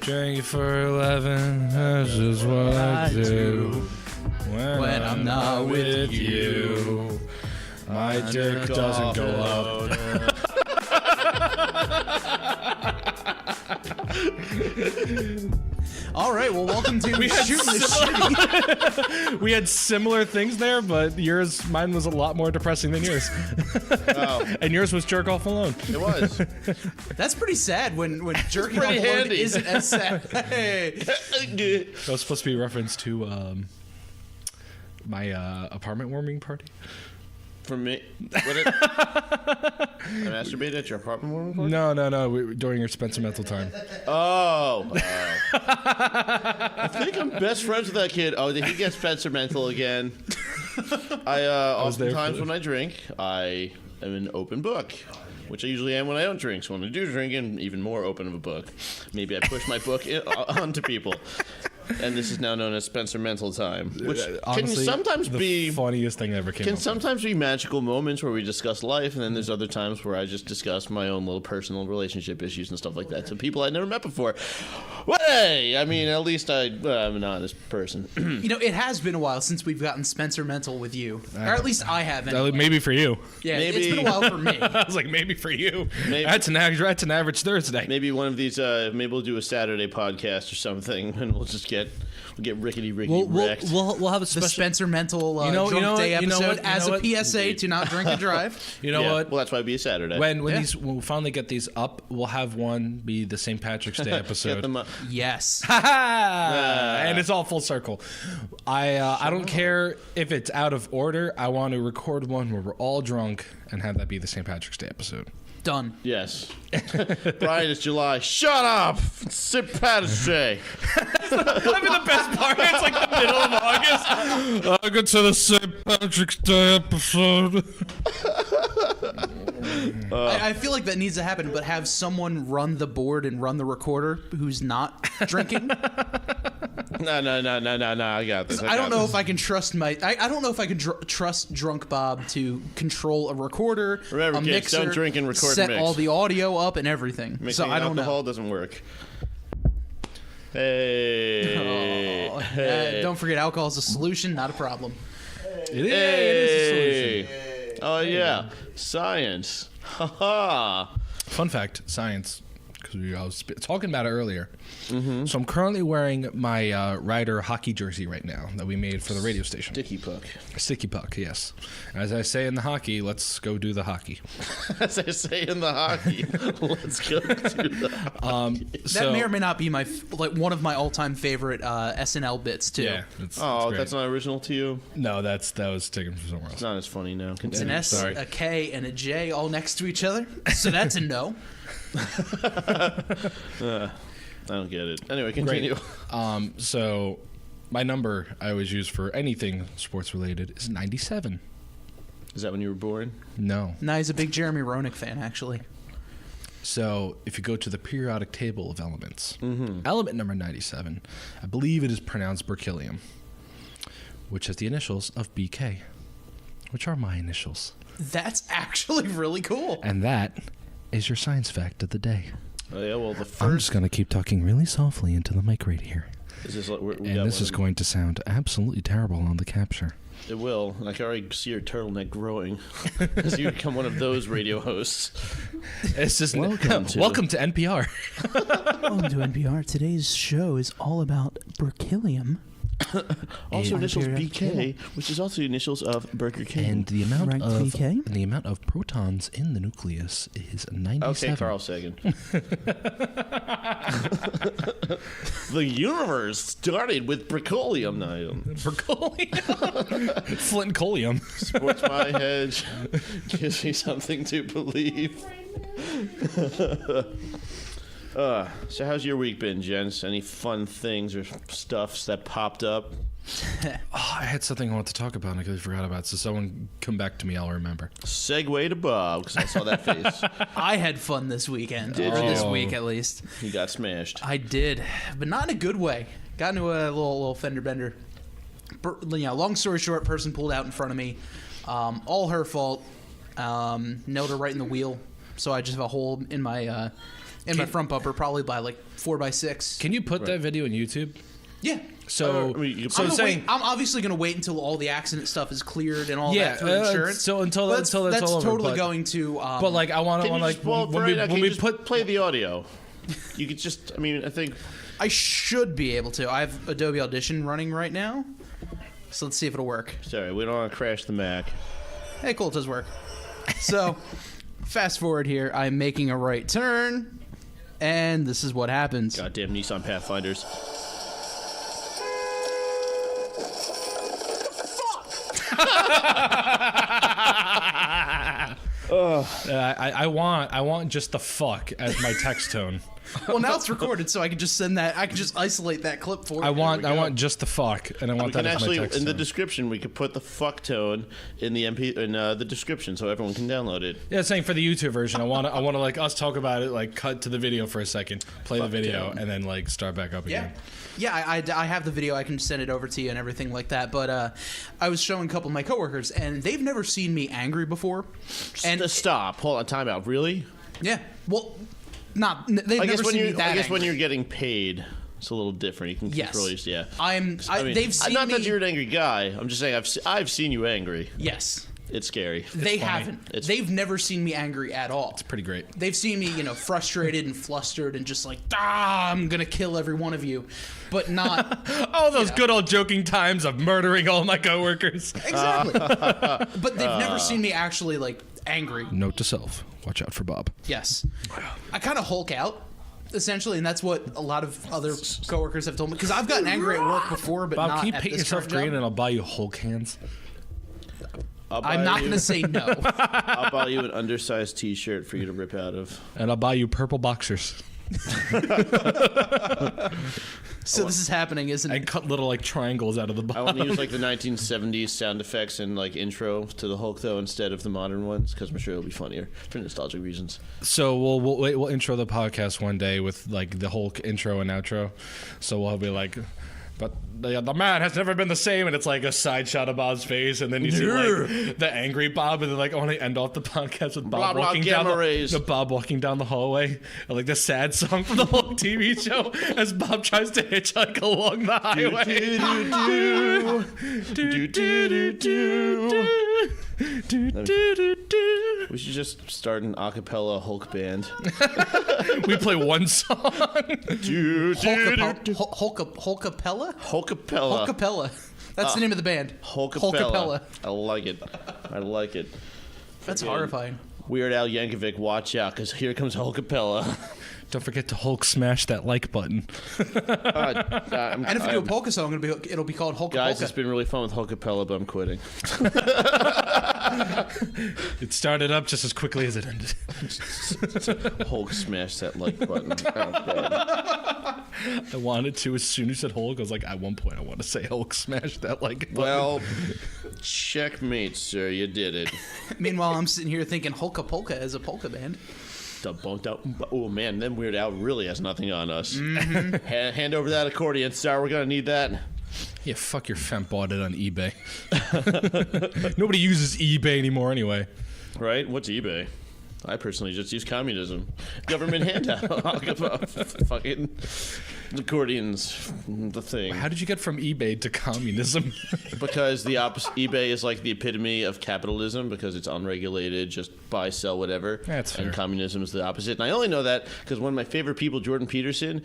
Drink for 11, that's just what I do. When I'm not with you, my dick doesn't go up. All right, well, welcome to Shootin The Shibby. We had similar things there, but mine was a lot more depressing than yours. Oh. And yours was jerk off alone. It was. That's pretty sad when jerking off pretty alone handy. isn't as sad. Hey. That was supposed to be a reference to my apartment warming party. For me, I masturbated at your apartment warming party? No. During your Spencer Mental time. Oh. I think I'm best friends with that kid. Oh, did he get Spencer Mental again? Oftentimes when I drink, I am an open book, which I usually am when I don't drink. So when I do drink, I'm even more open of a book. Maybe I push my book onto people. And this is now known as Spencer Mental time, which Honestly, can sometimes the be funniest thing that ever came. Can up sometimes be magical moments where we discuss life, and then there's other times where I just discuss my own little personal relationship issues and stuff like that to people I'd never met before. Well, hey, I mean, at least I'm an honest person. You know, it has been a while since we've gotten Spencer Mental with you. Or at least I haven't. Anyway. Maybe for you. Yeah, Maybe. It's been a while for me. I was like, maybe for you. Maybe. That's an average Thursday. Maybe one of these, maybe we'll do a Saturday podcast or something, and we'll get rickety wrecked. We'll have a The special. Spencer Mental what, Drunk Day episode as a PSA to not drink and drive. You know what? Well, that's why it'd be a Saturday. When we finally get these up, we'll have one be the St. Patrick's Day Get episode. them up. Yes. And it's all full circle. I don't care if it's out of order. I want to record one where we're all drunk and have that be the St. Patrick's Day episode. Done. Yes. Brian, it's July. Shut up! It's St. Patrick's Day. I mean, the best part, it's like the middle of August. I'll get to the St. Patrick's Day episode. I feel like that needs to happen, but have someone run the board and run the recorder who's not drinking. No, I got this. I don't know if I can trust I don't know if I can trust Drunk Bob to control a recorder, Remember, a kids, mixer, don't drink and record set mix. all the audio up and everything. Mixing So I don't alcohol know. doesn't work. Hey. Oh, Hey. don't forget, alcohol is a solution, not a problem. It is a solution. Hey. Oh, yeah. Science. Ha-ha. Fun fact, science, because I was talking about it earlier. Mm-hmm. So I'm currently wearing my Ryder hockey jersey right now that we made for the radio station. Sticky puck. Sticky puck, yes. As I say in the hockey, let's go do the hockey. As I say in the hockey, let's go do the hockey. That may or may not be my one of my all-time favorite SNL bits too. Yeah. It's That's great. not original to you? No, that was taken from somewhere else. It's not as funny now. It's an S, Sorry. a K, and a J all next to each other. So that's a no. I don't get it. Anyway, continue. So my number I always use for anything sports related is 97. Is that when you were born? No. No, he's a big Jeremy Roenick fan, actually. So if you go to the periodic table of elements, element number 97, I believe it is pronounced berkelium, which has the initials of BK, which are my initials. That's actually really cool. And that is your science fact of the day. Oh, yeah, well, the I'm first... just going to keep talking really softly into the mic right here. Is this, we And this is going to sound absolutely terrible on the capture. It will. I can already see your turtleneck growing as you become one of those radio hosts. It's just Welcome to NPR. Welcome to NPR. Today's show is all about berkelium. Also initials periodic BK, which is also the initials of Burger King. And the amount Ranked of BK? the amount of protons in the nucleus is 97. Okay, Carl Sagan. The universe started with berkelium. No, Berkelium. Flint-colium. sports my head, gives me something to believe. So how's your week been, gents? Any fun things or stuffs that popped up? Oh, I had something I wanted to talk about and I completely forgot about it. So someone come back to me, I'll remember. Segue to Bob, because I saw that face. I had fun this weekend, Did or you? this week at least. He got smashed. I did, but not in a good way. Got into a little fender bender. Long story short, person pulled out in front of me. All her fault. Nailed her right in the wheel. So I just have a hole in my in my front bumper, probably by like 4x6. Can you put that video on YouTube? Yeah. So, I'm obviously going to wait until all the accident stuff is cleared and all that through insurance. So until that's all over. That's totally going to. But like, I want to like when we play the audio. You could just. I mean, I think I should be able to. I have Adobe Audition running right now, so let's see if it'll work. Sorry, we don't want to crash the Mac. Hey, cool, it does work. So, fast forward here. I'm making a right turn, and this is what happens. Goddamn Nissan Pathfinders. I want just the fuck as my text tone. Well, now it's recorded, so I can just send that. I can just isolate that clip for you. I want just the fuck, and I want that as my text in the tone. description. We could put the fuck tone in the the description, so everyone can download it. Yeah, saying for the YouTube version, I want to like us talk about it, like cut to the video for a second, play the video, and then like start back up again. Yeah, I have the video. I can send it over to you and everything like that. But I was showing a couple of my coworkers, and they've never seen me angry before. And Stop. Hold on. Time out. Really? Yeah. Well, they've never seen me that I guess when angry. you're getting paid, it's a little different. You can control your. Yeah. They've seen not me. that you're an angry guy. I'm just saying I've seen you angry. Yes. It's scary. They haven't. They've never seen me angry at all. It's pretty great. They've seen me, frustrated and flustered and just like, I'm gonna kill every one of you, but not. All those good old joking times of murdering all my coworkers. Exactly. But they've never seen me actually like angry. Note to self: watch out for Bob. Yes. I kind of Hulk out. Essentially, and that's what a lot of other coworkers have told me. Because I've gotten angry at work before, but Bob, not can you at paint this yourself current green job. and I'll buy you Hulk hands? I'm not going to say no. I'll buy you an undersized T-shirt for you to rip out of. And I'll buy you purple boxers. So this is happening, isn't it? And cut little like triangles out of the I bottom. want to use like the 1970s sound effects and like intro to the Hulk though instead of the modern ones because I'm sure it'll be funnier for nostalgic reasons. So we'll intro the podcast one day with like the Hulk intro and outro. So we'll be like, but the man has never been the same, and it's like a side shot of Bob's face, and then you see like the angry Bob, and then like I want to end off the podcast with Bob walking down Bob walking down the hallway, and like the sad song from the Hulk TV show as Bob tries to hitchhike along the highway. We should just start an a cappella Hulk band. We play one song. Hulkapella? Hulkapella. That's the name of the band. Hulkapella. I like it. That's horrifying. Weird Al Yankovic, watch out, because here comes Hulkapella. Don't forget to Hulk smash that like button. And if you do a polka song, it'll be called Hulkapolka. Guys, it's been really fun with Hulkapella, but I'm quitting. It started up just as quickly as it ended. Hulk smash that like button. Oh, God. I wanted to as soon as you said Hulk. I was like, at one point, I want to say Hulk smash that like button. Well, checkmate, sir. You did it. Meanwhile, I'm sitting here thinking Hulkapolka as a polka band. Oh man, then Weird Al really has nothing on us. Mm-hmm. Hand over that accordion, sir. We're gonna need that. Yeah, fuck your femp bought it on eBay. Nobody uses eBay anymore anyway. Right? What's eBay? I personally just use communism. Government handout. Fucking accordions. The thing. How did you get from eBay to communism? Because the eBay is like the epitome of capitalism because it's unregulated, just buy, sell, whatever. That's fair. And communism is the opposite. And I only know that because one of my favorite people, Jordan Peterson,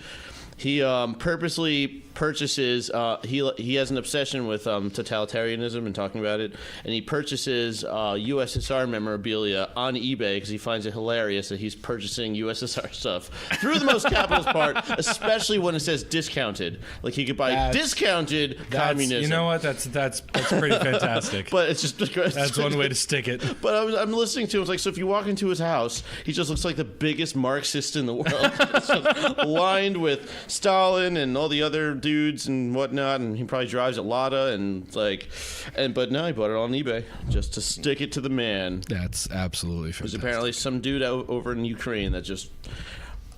he purposely purchases. He has an obsession with totalitarianism and talking about it, and he purchases USSR memorabilia on eBay because he finds it hilarious that he's purchasing USSR stuff through the most capitalist part, especially when it says discounted. Like he could buy discounted communism. You know what? That's pretty fantastic. But it's just that's one way to stick it. But I'm listening to him. It's like, so if you walk into his house, he just looks like the biggest Marxist in the world. It's just lined with Stalin and all the other dudes and whatnot, and he probably drives a Lada but no, he bought it on eBay just to stick it to the man. That's absolutely There's fantastic. apparently some dude over in Ukraine that just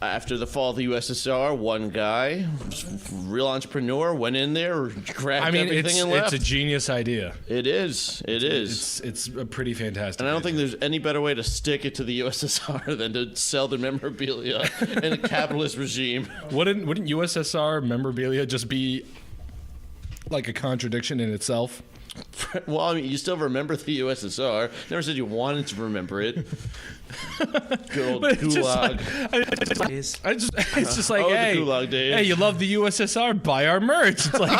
after the fall of the USSR, one guy, real entrepreneur, went in there, grabbed everything and left. It's a genius idea. It is. It is. It's a pretty fantastic. And I don't idea. think there's any better way to stick it to the USSR than to sell the memorabilia in a capitalist regime. Wouldn't USSR memorabilia just be like a contradiction in itself? Well, I mean, you still remember the USSR. Never said you wanted to remember it. Good old Gulag. It's just like, the hey, Gulag days. hey, you love the USSR? Buy our merch. It's like,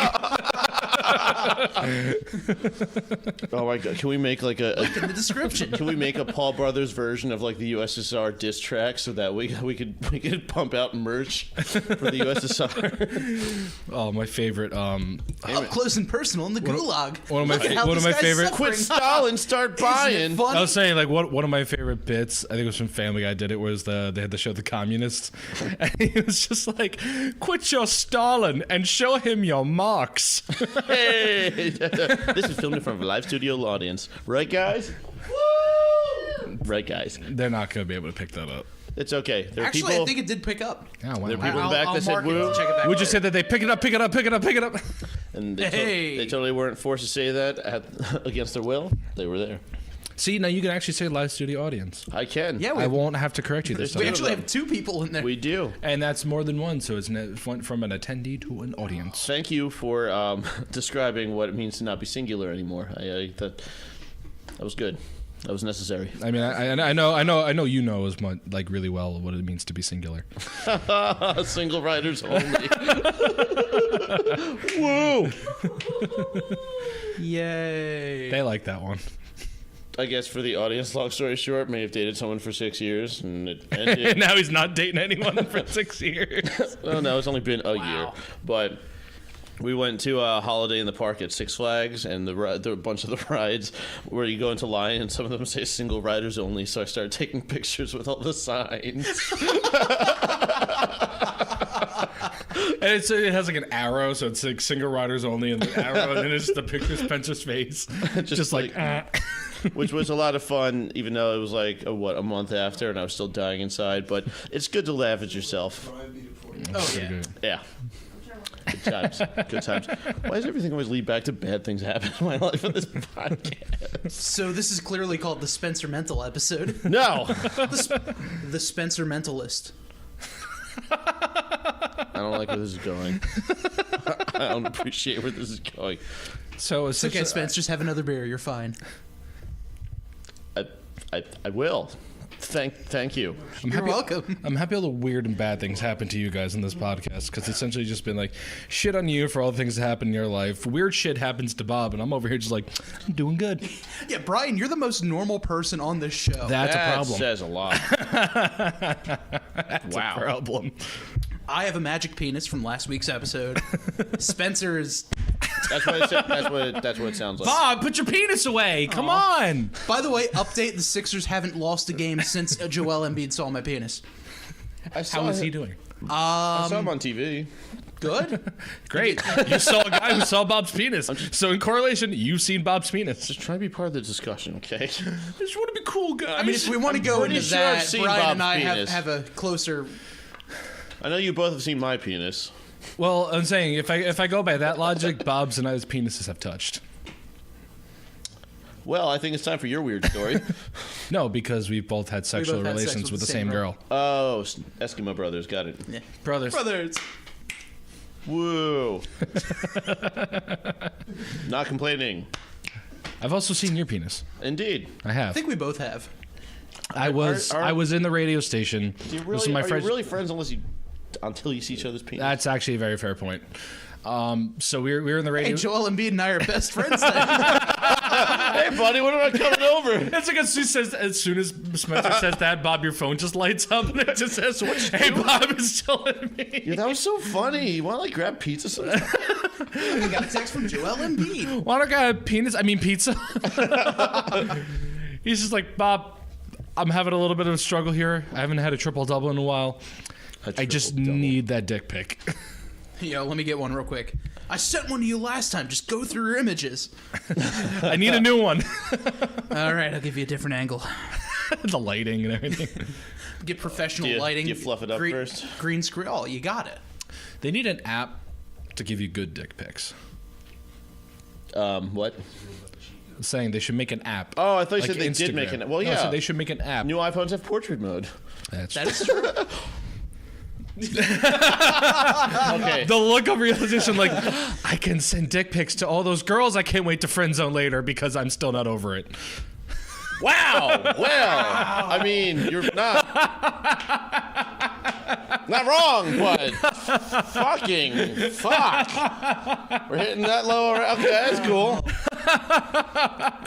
Oh my god! Can we make like a In the description. Can we make a Paul Brothers version of like the USSR diss track so that we could pump out merch for the USSR? oh, my favorite. Up close and personal in the Gulag. One of my Look at how one of this my guy's favorite. suffering. Quit Stalin, start buying. Isn't it funny? I was saying, like, one of my favorite bits, I think it was from Family Guy, did it, was they had to show the communists. And he was just like, quit your Stalin and show him your Marx. Hey, this is filmed in front of a live studio audience, right, guys? Woo! Right, guys. They're not going to be able to pick that up. It's okay. There are Actually, people. I think it did pick up. Oh, wow. There are people in the back I'll that said mark it woo. to check it back We just later. said that they pick it up, pick it up, pick it up, pick it up. And they, Hey. they totally weren't forced to say that against their will. They were there. See, now you can actually say live studio audience. I can. Yeah, I won't have to correct you this we time. actually have 2 people in there. We do. And that's more than one, so it's went from an attendee to an audience. Thank you for describing what it means to not be singular anymore. That was good. That was necessary. I mean, I know you know as much, like, really well what it means to be singular. Single riders only. Woo! Yay. Oh, They like that one. I guess for the audience, long story short, may have dated someone for 6 years, and it And ended. now he's not dating anyone for 6 years. Well, no, it's only been a year, but we went to a holiday in the park at Six Flags, and there were a bunch of the rides where you go into line, and some of them say single riders only. So I started taking pictures with all the signs. And it has like an arrow, so it's like single riders only, and the arrow, and then it's just the picture of Spencer's face, just like. Which was a lot of fun, even though it was like a month after, and I was still dying inside. But it's good to laugh at yourself. Oh, yeah. Good. Yeah. Good times. Good times. Why does everything always lead back to bad things happening in my life on this podcast? So this is clearly called the Spencer Mental episode. No. The Spencer Mentalist. I don't like where this is going. I don't appreciate where this is going. So It's okay, Spence. Just have another beer. You're fine. I will. Thank you. You're welcome. I'm happy all the weird and bad things happen to you guys in this podcast, because it's essentially just been like shit on you for all the things that happen in your life. Weird shit happens to Bob, and I'm over here just like, I'm doing good. Yeah, Brian, you're the most normal person on this show. That's That a problem. says a lot. That's Wow. a problem. I have a magic penis from last week's episode. Spencer is... That's what it sounds like. Bob, put your penis away. Come on. By the way, update, the Sixers haven't lost a game since Joel Embiid saw my penis. How is he doing? I saw him on TV. Good? Great. You saw a guy who saw Bob's penis. So in correlation, you've seen Bob's penis. Just try to be part of the discussion, okay? I just want to be cool, guys. I mean, if we want to go pretty into sure I've that, seen Brian and Bob's I penis. have a closer... I know you both have seen my penis. Well, I'm saying if I go by that logic, Bob's and I's penises have touched. Well, I think it's time for your weird story. No, because we've both had sexual both had sex relations with the same girl. Oh, Eskimo Brothers, got it. Yeah. Brothers. Woo. Not complaining. I've also seen your penis. Indeed. I have. I think we both have. I was in the radio station. Do you This really, is my are friend. you really friends until you see each other's penis? That's actually a very fair point. So we were in the radio. Hey, Joel Embiid and I are best friends then. Hey, buddy, when am I coming over? It's like as soon as Spencer says that, Bob, your phone just lights up and it just says, "Hey, Bob, it's still in me." Yeah, that was so funny. You want to like grab pizza sometime? We got a text from Joel Embiid. Why don't I get a penis? I mean pizza. He's just like, Bob, I'm having a little bit of a struggle here. I haven't had a triple double in a while. I just need that dick pic. Yo, let me get one real quick. I sent one to you last time. Just go through your images. I need a new one. All right, I'll give you a different angle. The lighting and everything. Get professional lighting. Do you fluff it up first? Green screen. Oh, you got it. They need an app to give you good dick pics. What? Saying they should make an app. Oh, I thought you like said they did make Instagram. an. Well, No, yeah. so they should make an app. New iPhones have portrait mode. That is true. Okay. The look of realization, like, I can send dick pics to all those girls I can't wait to friend zone later because I'm still not over it. Wow. Well, I mean, you're not wrong, but fucking fuck. We're hitting that low already. Okay, that's cool.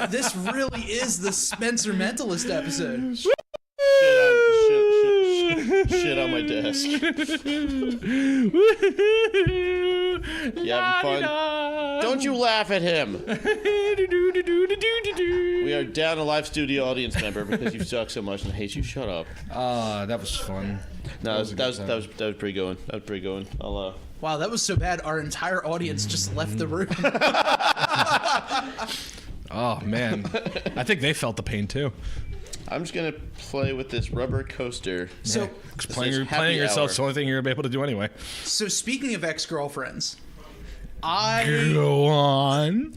This really is the Spencer Mentalist episode. Shit on my desk. You having fun? Don't you laugh at him. We are down a live studio audience member because you suck so much and I hate you. Shut up. That was fun. No, that was pretty going. That was pretty going. Wow, that was so bad. Our entire audience just left the room. Oh man, I think they felt the pain too. I'm just gonna play with this rubber coaster. So Playing yourself's the only thing you're gonna be able to do anyway. So speaking of ex-girlfriends, Go on.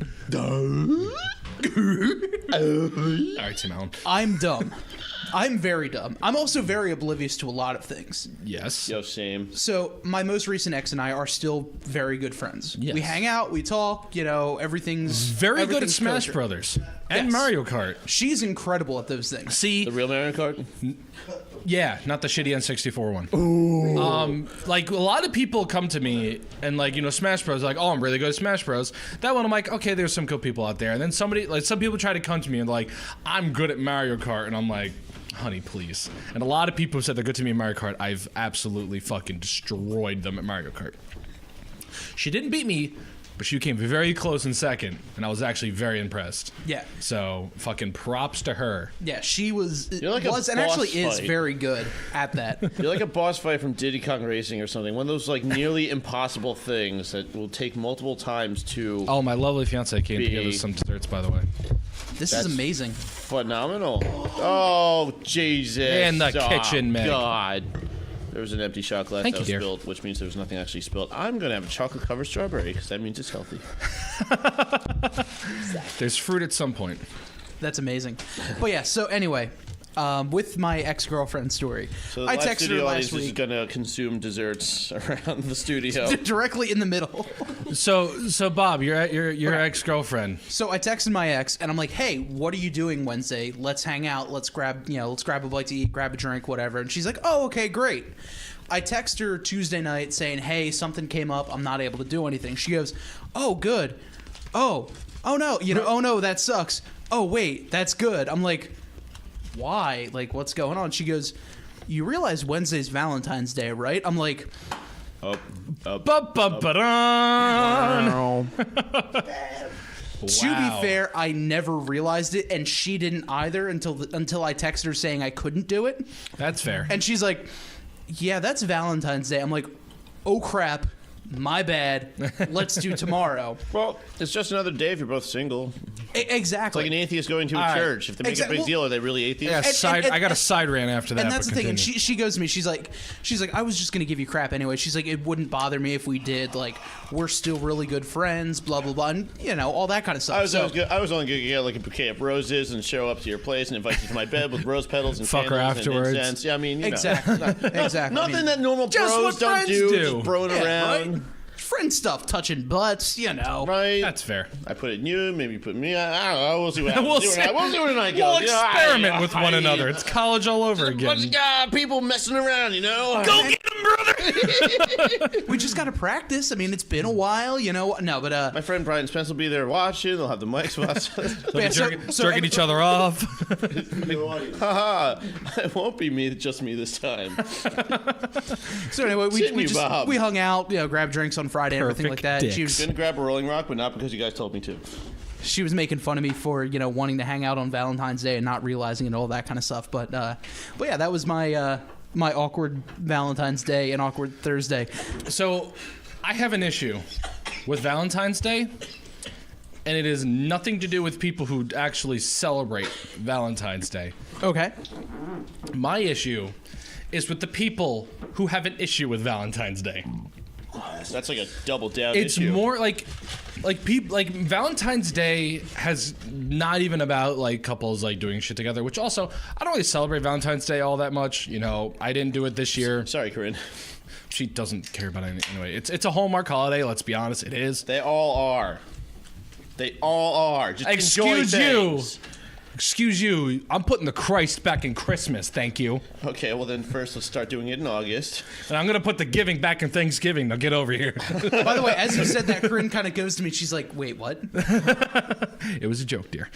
All right, Tim Allen. I'm dumb. I'm very dumb. I'm also very oblivious to a lot of things. Yes. Yo, same. So my most recent ex and I are still very good friends. Yes. We hang out, we talk, everything's Very good at everything's Smash kosher. Brothers and Yes. Mario Kart. She's incredible at those things. See, The real Mario Kart? yeah, not the shitty N64 one. Ooh. Like a lot of people come to me and Smash Bros. Like, oh, I'm really good at Smash Bros. That one, I'm like, okay, there's some cool people out there. And then some people try to come to me and like, I'm good at Mario Kart, and I'm like, honey, please. And a lot of people who said they're good to me in Mario Kart, I've absolutely fucking destroyed them at Mario Kart. She didn't beat me, but she came very close in second, and I was actually very impressed. Yeah. So fucking props to her. Yeah, she was like a and actually boss is fight. very good at that. You're like a boss fight from Diddy Kong Racing or something. One of those like nearly impossible things that will take multiple times to Oh, my lovely fiance came to give us some desserts, by the way. This That's is amazing. phenomenal. Oh, Jesus. In the kitchen, Meg. God. There was an empty shot glass Thank that you, was dear. spilled, which means there was nothing actually spilled. I'm going to have a chocolate-covered strawberry because that means it's healthy. There's fruit at some point. That's amazing. But yeah, so anyway, with my ex-girlfriend story, So the I live texted her studio last audience is week going to consume desserts around the studio. directly in the middle. So Bob, your ex-girlfriend. So I texted my ex and I'm like, "Hey, what are you doing Wednesday? Let's hang out. Let's grab a bite to eat, grab a drink, whatever." And she's like, "Oh, okay, great." I text her Tuesday night saying, "Hey, something came up. I'm not able to do anything." She goes, "Oh, good. Oh no, oh no, that sucks. Oh wait, that's good." I'm like, "Why? Like, what's going on?" She goes, "You realize Wednesday's Valentine's Day, right?" I'm like, Ba-ba-ba-dun. To be fair, I never realized it, and she didn't either until I texted her saying I couldn't do it. That's fair. And she's like, "Yeah, that's Valentine's Day." I'm like, "Oh crap, my bad. Let's do tomorrow." Well, it's just another day if you're both single. Exactly. Like an athist going to a All right. church. If they make a big deal, are they really atheists? I got a side rant after that. And that's but the thing. And continue. she goes to me. She's like, "I was just gonna give you crap anyway." She's like, "It wouldn't bother me if we did. Like, we're still really good friends. Blah blah blah. And all that kind of stuff." I was only going to get like a bouquet of roses and show up to your place and invite you to my bed with rose petals and Fuck her candles afterwards. And incense. Yeah, I mean, Exactly. Exactly. Nothing I mean, that normal Just bros what don't friends do. do. Just throwing around. right? Friend stuff, touching butts. Right. That's fair. I put it in you, maybe you put me. I don't know. We'll see what happens. We'll We'll see where the night goes. We'll You know, experiment with one another. It's college all over A bunch again. of people messing around, Go get him, brother! We just got to practice. I mean, it's been a while, No, but My friend Brian Spence will be there watching. They'll have the mics watching. yeah, Jerking each other off. Haha. It won't be me, just me this time. So anyway, Bob. we hung out, grabbed drinks on Friday, and everything like that. Perfect She dicks. was Gonna grab a Rolling Rock, but not because you guys told me to. she was making fun of me for wanting to hang out on Valentine's Day and not realizing it, all that kind of stuff. But yeah, that was my my awkward Valentine's Day and awkward Thursday. So, I have an issue with Valentine's Day, and it is nothing to do with people who actually celebrate Valentine's Day. Okay. My issue is with the people who have an issue with Valentine's Day. That's like a double down It's issue. more like people like Valentine's Day has not even about like couples like doing shit together, which also I don't really celebrate Valentine's Day all that much. You know, I didn't do it this year. Sorry, Corinne. She doesn't care about it anyway. It's a Hallmark holiday, let's be honest, it is. They all are. They all are. Just enjoy Excuse you. things. Excuse you. I'm putting the Christ back in Christmas, thank you. Okay, well then first let's start doing it in August. And I'm going to put the giving back in Thanksgiving. Now get over here. By the way, as you said that, Corinne kind of goes to me. She's like, "Wait, what?" It was a joke, dear.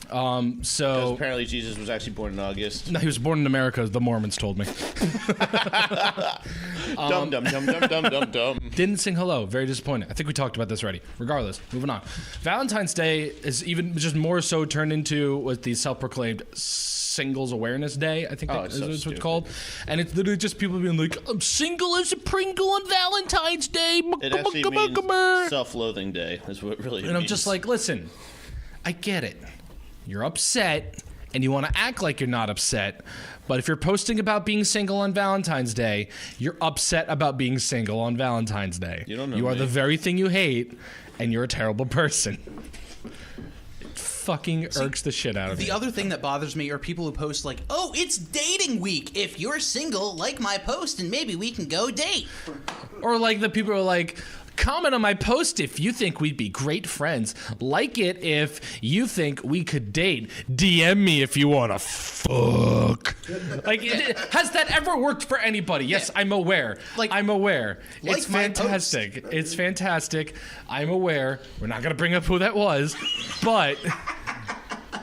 Because So apparently Jesus was actually born in August. no, he was born in America, the Mormons told me. Dum dum dum dum dum dum dum. Didn't sing hello. Very disappointing. I think we talked about this already. Regardless, moving on. Valentine's Day is even just more so turned into what the self-proclaimed Singles Awareness Day, I think it's is so what it's stupid. called. And it's literally just people being like, I'm single as a Pringle on Valentine's Day. It actually means self-loathing day. Is what really. And I'm just like, listen, I get it. You're upset and you want to act like you're not upset. But if you're posting about being single on Valentine's Day, you're upset about being single on Valentine's Day. You don't know You are me. the very thing you hate, and you're a terrible person. It fucking irks the shit out of me. The other thing that bothers me are people who post like, "Oh, it's dating week. If you're single, like my post, and maybe we can go date." Or like the people who are like, comment on my post if you think we'd be great friends. Like it if you think we could date. DM me if you want to fuck. Like, has that ever worked for anybody? Yes, Yeah. I'm aware. Like- I'm aware. like It's my fantastic. It's fantastic. I'm aware. We're not going to bring up who that was, but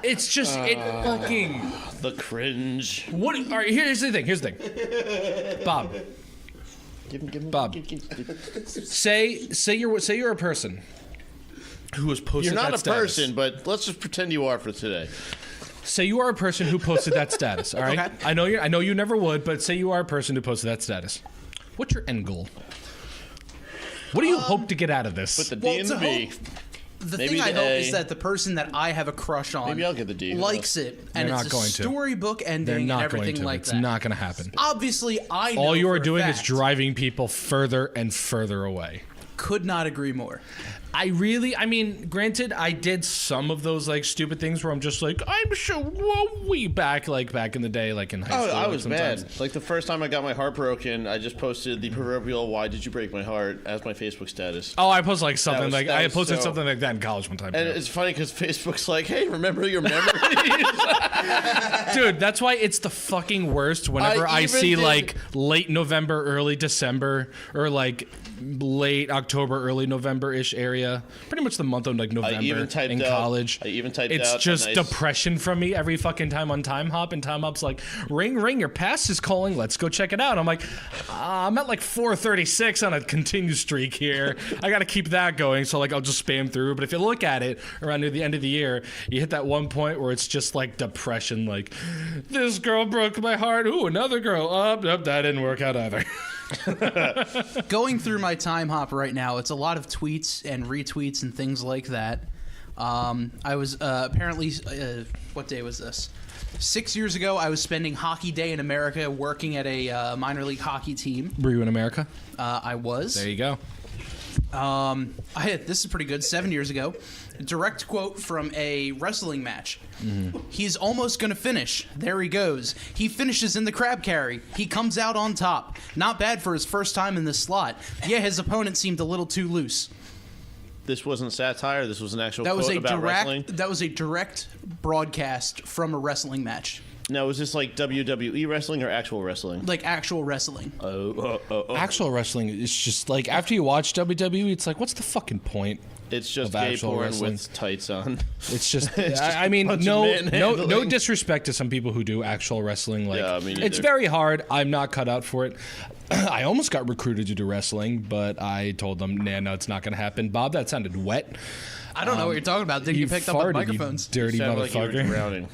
it's just, it fucking... the cringe. What? All right, here's the thing. Here's the thing. Bob. Bob. Say you're a person who has posted You're not that a status. person, but let's just pretend you are for today. Say you are a person who posted that status. All right. Okay. I know you never would, but say you are a person who posted that status. What's your end goal? What do you hope to get out of this? Put the Well, D and to the B. hope- The Maybe thing I the hope A. is that the person that I have a crush on Maybe I'll get the D. likes it, and They're it's not a going to. storybook ending They're and not everything going to. like It's that. not going to happen. Obviously, I know All you are for a doing is fact. driving people further and further away. Could not agree more. I mean, granted, I did some of those like stupid things where I'm just like, I'm so way back in the day, like in high Oh, school. I like, was sometimes. bad. Like the first time I got my heart broken, I just posted the proverbial "Why did you break my heart?" as my Facebook status. Oh, I posted like something That I was posted so- something like that in college one time. And too. it's funny because Facebook's like, "Hey, remember your memories?" Dude, that's why it's the fucking worst whenever I even see did- like late November, early December, or like late October, early November-ish area. Pretty much the month of like November even typed in out- college. I even typed it's out a just nice- depression from me every fucking time on Time Hop, and Time Hop's like, ring, your pass is calling, let's go check it out. I'm like, I'm at like 436 on a continued streak here. I got to keep that going, so like I'll just spam through. But if you look at it around near the end of the year, you hit that one point where it's just like depression, like, this girl broke my heart. Ooh, another girl. Nope, that didn't work out either. Going through my Time Hop right now, it's a lot of tweets and retweets and things like that. I was apparently, what day was this? 6 years ago, I was spending Hockey Day in America working at a minor league hockey team. Were you in America? I was. There you go. This is pretty good. 7 years ago, direct quote from a wrestling match. He's almost gonna finish. There he goes. He finishes in the crab carry. He comes out on top. Not bad for his first time in this slot. Yeah, his opponent seemed a little too loose. This wasn't satire. This was an actual That was quote a about wrestling. direct broadcast from a wrestling match, Now, was this like WWE wrestling or actual wrestling? like actual wrestling. Oh. Actual wrestling is just like, after you watch WWE, it's like, what's the fucking point? It's just Of gay actual porn wrestling. with tights on. It's just, It's just I mean, a bunch of no manhandling. disrespect to some people who do actual wrestling. Like, Yeah, me neither. it's very hard. I'm not cut out for it. I almost got recruited to do wrestling, but I told them, nah, no, it's not going to happen. Bob, that sounded wet. I don't know what you're talking about. Didn't you pick up farted, on microphones? you dirty Sounded like you were motherfucker. drowning.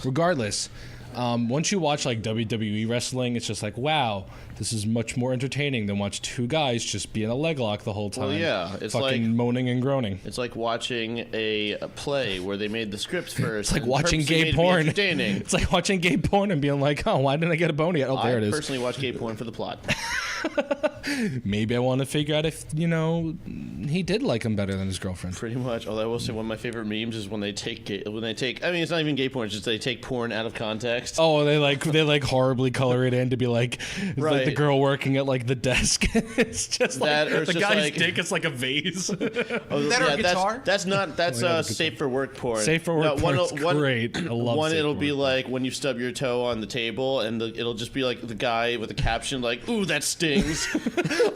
Regardless, Once you watch like WWE wrestling, it's just like, wow, this is much more entertaining than watch two guys just be in a leg lock the whole time. Well, yeah, it's fucking like moaning and groaning. It's like watching a play where they made the script first. It's like and watching purposely made gay it be porn. entertaining. It's like watching gay porn and being like, oh, why didn't I get a bone yet? Oh, there it I is. personally watch gay porn for the plot. Maybe I want to figure out if, he did like him better than his girlfriend. Pretty much. Although I will say one of my favorite memes is when they take I mean, it's not even gay porn. It's just they take porn out of context. Oh, they horribly color it in to be like, it's like the Right. girl working at like the desk. It's just That, like or it's the just guy's like- dick is like a vase. Oh, that or a guitar? That's not. That's Oh, yeah, the safe for work porn. Safe for work porn is great. I love one. safe It'll for be work like when you stub your toe on the table, and it'll just be like the guy with the caption like, "Ooh, that stings."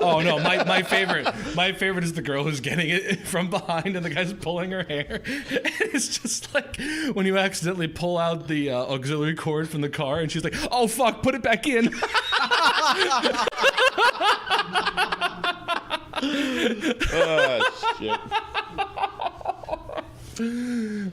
Oh no, my favorite is the girl who's getting it from behind and the guy's pulling her hair. It's just like when you accidentally pull out the auxiliary cord from the car and she's like, oh fuck, put it back in. Oh shit!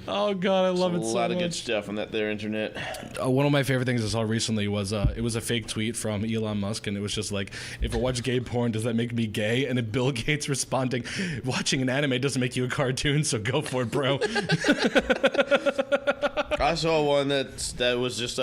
Oh god, I love it A so lot of good much. stuff on that there internet. One of my favorite things I saw recently was it was a fake tweet from Elon Musk, and it was just like, if I watch gay porn, does that make me gay? And then Bill Gates responding, watching an anime doesn't make you a cartoon, so go for it, bro. I saw one that was just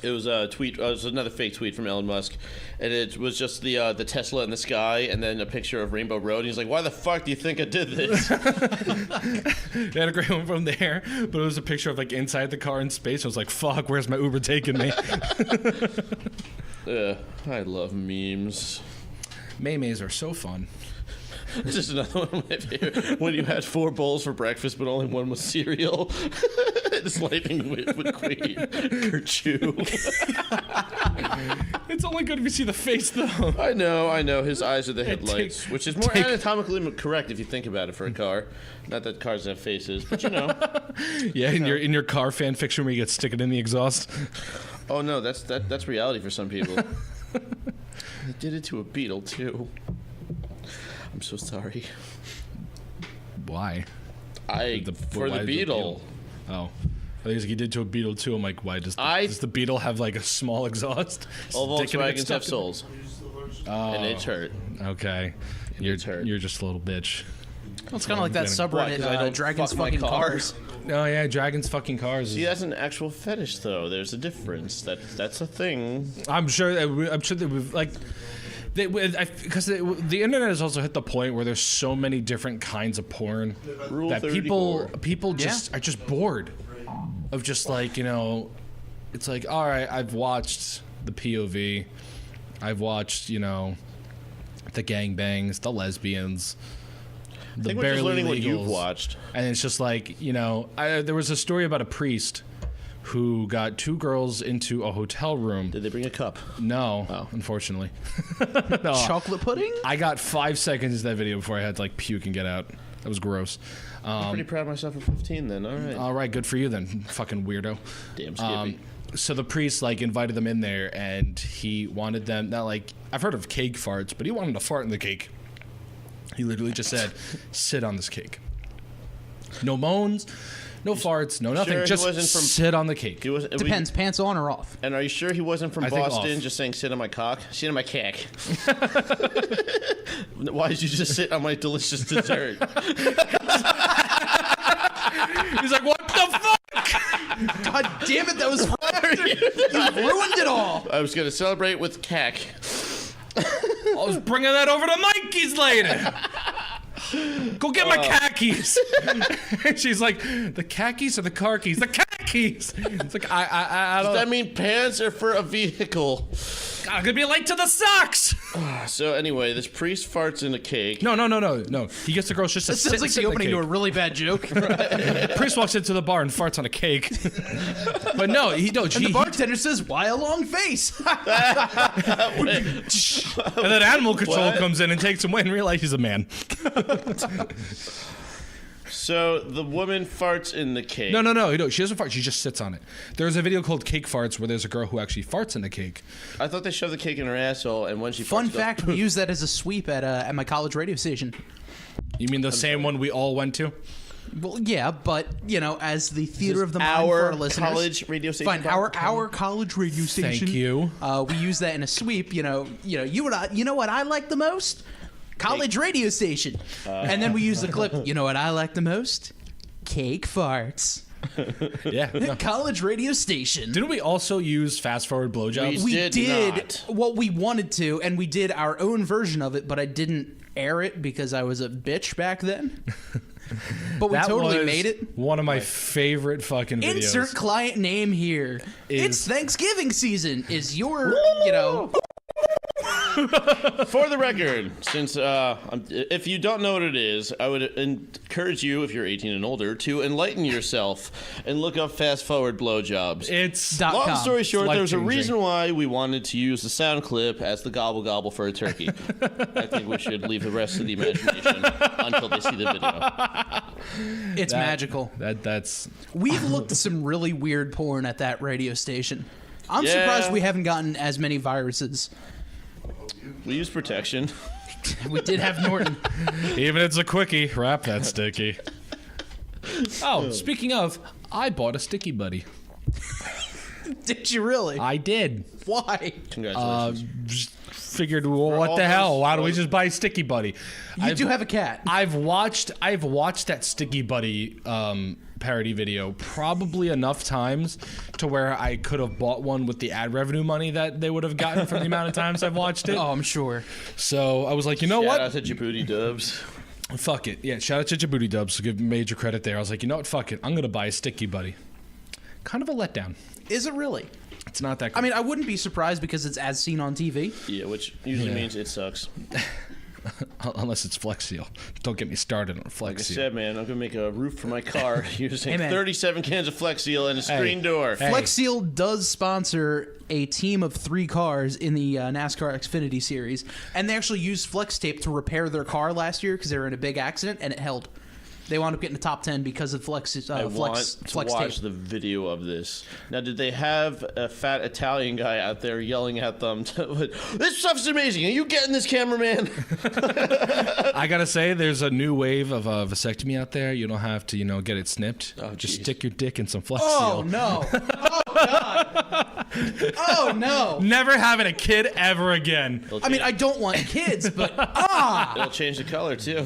it was a tweet. It was another fake tweet from Elon Musk, and it was just the Tesla in the sky, and then a picture of Rainbow Road. And he's like, "Why the fuck do you think I did this?" They had a great one from there, but it was a picture of like inside the car in space. I was like, fuck, where's my Uber taking me? I love memes. Maymays are so fun. This is another one of my favorite. When you had 4 bowls for breakfast, but only one was cereal. It's lightning with queen. Kerchoo. It's only good if you see the face, though. I know. His eyes are the headlights, take- which is more take- anatomically correct if you think about it for a car. Not that cars have faces, but you know. Yeah, in your car fan fiction where you get stick it in the exhaust. Oh no, that's reality for some people. They did it to a beetle too. I'm so sorry. Why? For the beetle. Oh. I think he did to a beetle too. I'm like, why does the beetle have like a small exhaust? All Stick it in Volkswagens stuff have in- souls, and it's hurt. Okay. You're hurt. you're just a little bitch. Well, it's kind of like that Why, 'cause I subreddit, don't Dragons fuck my Fucking car? Cars. Oh yeah, dragons fucking cars. See, that's an actual fetish, though. There's a difference. That's a thing. I'm sure that we've like. Because the internet has also hit the point where there's so many different kinds of porn Rule that 34. people just are just bored of just like, it's like, all right, I've watched the POV, I've watched the gangbangs, the lesbians, I the think we're just barely learning what you've legals. watched. And it's just like, there was a story about a priest who got 2 girls into a hotel room. Did they bring a cup? No, Oh. unfortunately. No, Chocolate pudding? I got 5 seconds of that video before I had to like puke and get out. That was gross. I'm pretty proud of myself for 15 then. All right. All right, good for you then, fucking weirdo. Damn Skippy. So the priest like invited them in there, and he wanted them. Not like I've heard of cake farts, but he wanted to fart in the cake. He literally just said, "Sit on this cake." No moans, no farts, no nothing. sure he Just wasn't from- sit on the cake. He was, Depends, pants on or off? And are you sure he wasn't from I think Boston off. just saying sit on my cock? Sit on my cack. Why did you just sit on my delicious dessert? He's like, "What the fuck?" God damn it, that was you ruined it all. I was going to celebrate with cack. I was bringing that over to Mikey's later. Go get my khakis. And she's like, the khakis or the car keys? The khakis. It's like, I don't Does that mean pants are for a vehicle? I'm gonna be late to the socks. So anyway, this priest farts in a cake. No. He gets the girls just to This sit, sounds like sit the in opening to a cake. really bad joke. Priest walks into the bar and farts on a cake. But no, And the bartender says, "Why a long face?" and then animal control What? comes in and takes him away and realizes he's a man. So the woman farts in the cake. No. She doesn't fart. She just sits on it. There's a video called Cake Farts where there's a girl who actually farts in the cake. I thought they shoved the cake in her asshole, and when she Fun farts, it goes, fact: we use that as a sweep at my college radio station. You mean the same one we all went to? Well, yeah, but as the theater of the mind for our our listeners, college radio station. fine. Our college radio station. Thank you. We use that in a sweep. You know what I like the most? College radio station. And then we use the clip. You know what I like the most? Cake farts. Yeah. No. College radio station. Didn't we also use fast forward blowjobs? We We did not. what we wanted to, and we did our own version of it, but I didn't air it because I was a bitch back then. But we That totally was made it. one of my favorite fucking videos. Insert client name here. It's Thanksgiving season. Is your, For the record, since if you don't know what it is, I would encourage you, if you're 18 and older, to enlighten yourself and look up fast forward blowjobs. It's .com. Long story short, It's there was a life-changing. reason why we wanted to use the sound clip as the gobble gobble for a turkey. I think we should leave the rest to the imagination until they see the video. It's magical. That's We've looked at some really weird porn at that radio station. I'm Yeah. surprised we haven't gotten as many viruses. We use protection. We did have Norton. even it's a quickie. Wrap that sticky. Oh, speaking of, I bought a sticky buddy. Did you really? I did. Why? Congratulations. Just figured, well, what all the hell? those- Why don't we just buy Sticky Buddy? You do have a cat. I've watched that Sticky Buddy parody video probably enough times to where I could have bought one with the ad revenue money that they would have gotten from the amount of times I've watched it. Oh, I'm sure. So I was like, you know Shout what? out to Djibouti Dubs. Fuck it. Yeah, shout out to Djibouti Dubs. Give major credit there. I was like, you know what? Fuck it. I'm gonna buy a Sticky Buddy. Kind of a letdown. Is it really? It's not that. Good. I mean, I wouldn't be surprised because it's as seen on TV. Yeah, which usually Yeah. means it sucks. unless it's Flex Seal. Don't get me started on Like I Flex Seal. said, man, I'm gonna make a roof for my car using Hey, man. 37 cans of Flex Seal and a screen door. Hey. Flex Seal does sponsor a team of 3 cars in the NASCAR Xfinity Series, and they actually used Flex Tape to repair their car last year because they were in a big accident, and it held. They wound up getting the top 10 because of Flex I want to Flex watch Tape. the video of this. Now, did they have a fat Italian guy out there yelling at them? This stuff's amazing. Are you getting this, cameraman? I gotta say, there's a new wave of vasectomy out there. You don't have to, get it snipped. Oh, Just geez. stick your dick in some Flex Oh, Seal. no. Oh, God. Oh, no. Never having a kid ever again. I mean, I don't want kids, but It'll change the color too.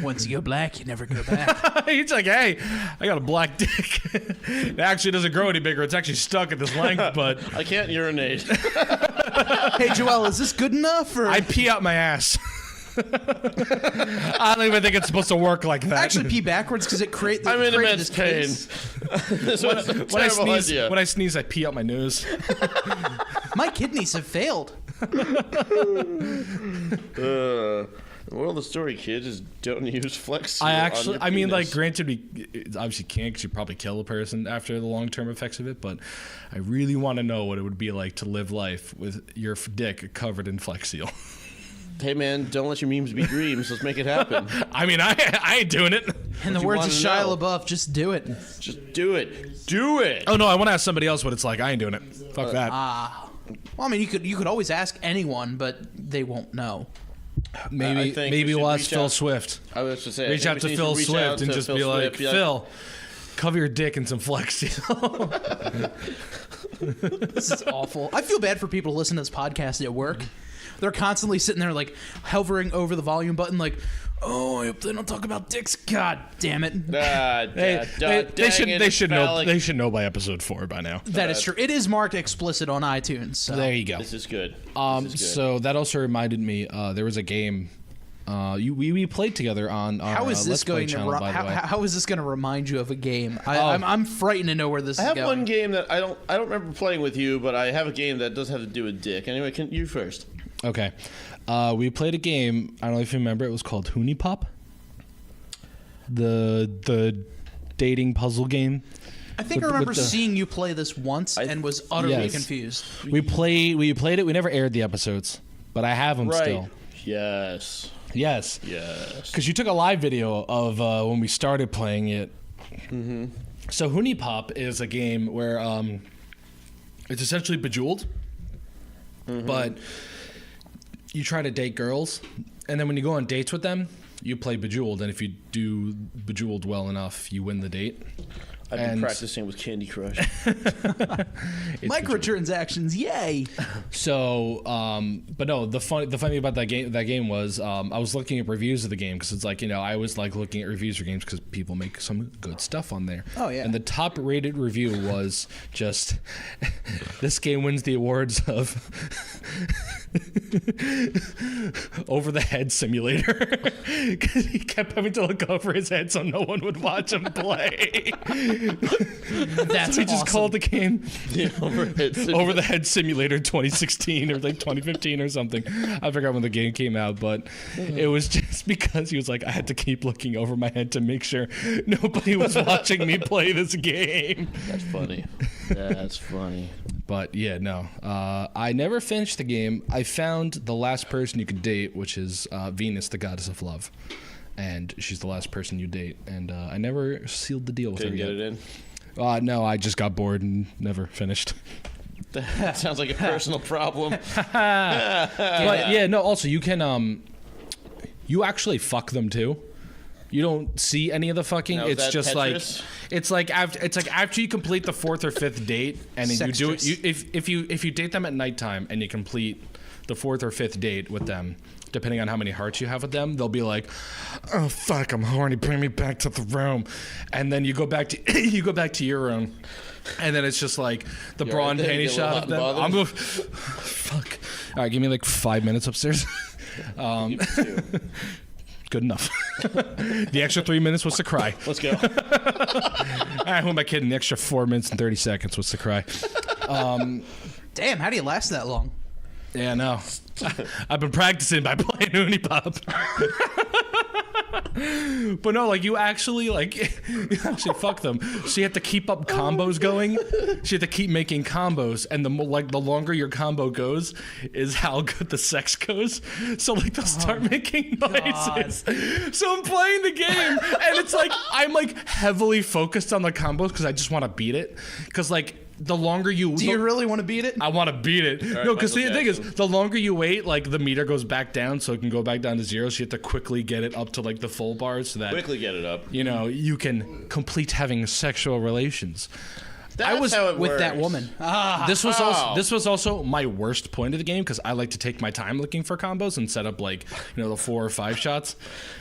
once you go black, you never go back. He's like, hey, I got a black dick. It actually doesn't grow any bigger. It's actually stuck at this length, but I can't urinate. Hey, Joel, is this good enough? Or I pee out my ass. I don't even think it's supposed to work like that. actually pee backwards because it creates. I'm in immense pain. This was a when I terrible sneeze, I pee out my nose. My kidneys have failed. idea. The moral of the story, kids, is don't use Flex Seal. I mean, like, penis. granted, we obviously can't because you probably kill a person after the long-term effects of it. But I really want to know what it would be like to live life with your dick covered in Flex Seal. Hey, man, don't let your memes be dreams. Let's make it happen. I mean, I ain't doing it. In the you words of wanna Shia know? LaBeouf, just do it. Just do it. Do it. Oh no, I want to ask somebody else what it's like. I ain't doing it. Fuck that. Well, I mean, you could always ask anyone, but they won't know. Maybe I think maybe we we'll should ask reach Phil out- Swift. I was just saying, Reach out to Phil Swift and just be like, Phil, cover your dick in some Flex Seal. This is awful. I feel bad for people who listen to this podcast at work. They're constantly sitting there, like, hovering over the volume button, like, oh, I hope they don't talk about dicks. God damn it. They should know by episode 4 by now. That is true. It is marked explicit on iTunes. So. There you go. This is good. This is good. So that also reminded me, there was a game we played together on our How is this Let's Play going to channel, by the way. how is this going to remind you of a game? I'm frightened to know where this I is have going. one game that I don't remember playing with you, but I have a game that does have to do with dick. Anyway, can you first? Okay. We played a game, I don't know if you remember, it was called Hoonie Pop. The dating puzzle game. I think I with remember the- seeing you play this once and was utterly Yes. confused. We played it, we never aired the episodes, but I have them Right. still. Yes. Yes. Yes. Because you took a live video of when we started playing it. Mm-hmm. So Hoonie Pop is a game where it's essentially Bejeweled, but you try to date girls, and then when you go on dates with them, you play Bejeweled, and if you do Bejeweled well enough, you win the date. I've been practicing with Candy Crush. Microtransactions, yay! So, but no, the funny thing about that game was I was looking at reviews of the game because it's like, I always like looking at reviews for games because people make some good stuff on there. Oh yeah. And the top rated review was just this game wins the awards of over the head simulator because he kept having to look over his head so no one would watch him play. That's so we just called the game Over the Head Simulator 2016 or like 2015 or something. I forgot when the game came out, but it was just because he was like, I had to keep looking over my head to make sure nobody was watching me play this game. That's funny. That's funny. But yeah, no. I never finished the game. I found the last person you could date, which is Venus, the goddess of love. And she's the last person you date. And I never sealed the deal with Didn't her get yet. it in? No, I just got bored and never finished. That sounds like a personal problem. But yeah, no, also you can you actually fuck them too. You don't see any of the fucking. Now, is it's that just Tetris? after you complete the fourth or fifth date, and then you do it. Sextress. If you date them at nighttime and you complete the fourth or fifth date with them, depending on how many hearts you have with them, they'll be like, "Oh fuck, I'm horny. Bring me back to the room," and then you go back to your room, and then it's just like the You bra alright and there? panty You get a shot little of them. hot and I'm going, fuck. All right, give me like 5 minutes upstairs. Good enough. The extra 3 minutes was to cry. Let's go. Who am I kidding? The extra 4 minutes and 30 seconds was to cry. Damn, how do you last that long? Yeah, no. I've been practicing by playing Uni Pop. But no, like you actually fuck them. So you have to keep up combos going. So you have to keep making combos, and the longer your combo goes, is how good the sex goes. So like they'll start making noises. So I'm playing the game, and it's like I'm like heavily focused on the combos because I just want to beat it. Because like the longer you Do you really want to beat it? I want to beat it. right, No, because the Michael thing is, Jackson. the longer you wait, like the meter goes back down, so it can go back down to zero. So you have to quickly get it up to like the full bars, so that Quickly get it up. you can complete having sexual relations. That's was how it With works. that woman. This was also my worst point of the game because I like to take my time looking for combos and set up like the 4 or 5 shots.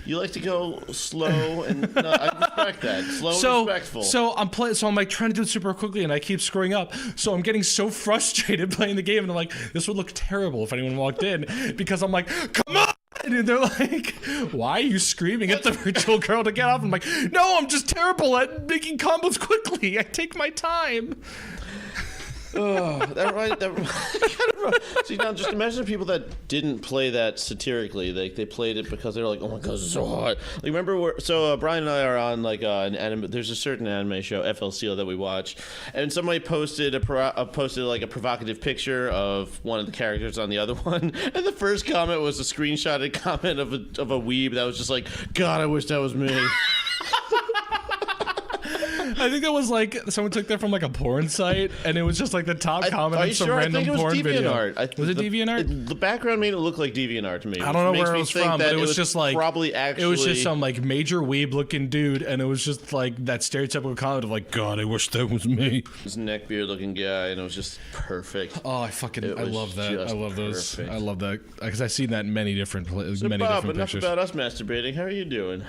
You like to go slow, and no, I respect that. Slow and respectful. So I'm like trying to do it super quickly, and I keep screwing up. So I'm getting so frustrated playing the game, and I'm like, this would look terrible if anyone walked in because I'm like, come on. And they're like, why are you screaming at the virtual girl to get off? I'm like, no, I'm just terrible at making combos quickly. I take my time. See, now just imagine people that didn't play that satirically. They played it because they were like, oh my god, this is so hard. Like, remember, Brian and I are on like an anime. There's a certain anime show, FLCL, that we watch, and somebody posted like a provocative picture of one of the characters on the other one, and the first comment was a screenshotted comment of a weeb that was just like, God, I wish that was me. I think that was like someone took that from like a porn site, and it was just like the top comment Are on you some sure? random I think it was porn video. DeviantArt. Was it DeviantArt? The background made it look like DeviantArt to me. I don't know which where it makes was me think from, that but it was just like probably actually. It was just some like major weeb looking dude, and it was just like that stereotypical comment of like, God, I wish that was me. This neckbeard looking guy, and it was just perfect. Oh, I was love that. I just love those. perfect. I love that because I've seen that in many different So many Bob, different enough pictures. about us masturbating. How are you doing?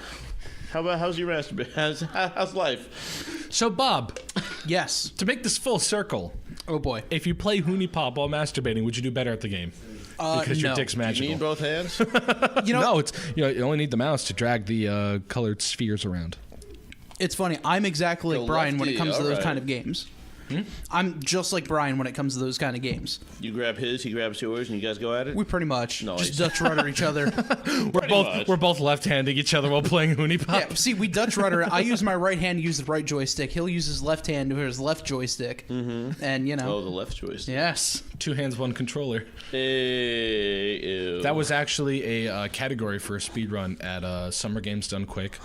How's your masturbation? How's life? So Bob, Yes. to make this full circle, Oh boy. if you play Hoonie Pop while masturbating, would you do better at the game? Because your no. dick's You magical. need both hands? No, it's you only need the mouse to drag the colored spheres around. It's funny. I'm exactly like The Brian when it lefty, comes to those alright. kind of games. I'm just like Brian when it comes to those kind of games. You grab his, he grabs yours, and you guys go at it? We pretty much Nice. just Dutch rudder each other. We're both left-handing each other while playing Hoonie Pop. Yeah, see, we Dutch rudder. I use my right hand to use the right joystick. He'll use his left hand to his left joystick. Mm-hmm. And Oh, the left choice. yes. 2 hands, 1 controller. Hey, ew. That was actually a category for a speed run at Summer Games Done Quick.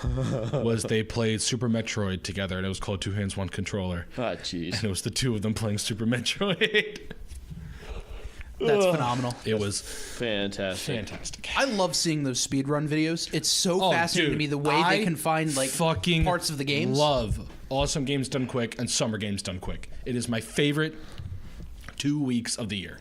Was they played Super Metroid together, and it was called 2 hands, 1 controller. Ah, jeez. And it was the two of them playing Super Metroid. That's phenomenal. It was Fantastic. I love seeing those speedrun videos. It's so fascinating to me the way they can find like fucking parts of the games. Love awesome games done quick and summer games done quick. It is my favorite 2 weeks of the year.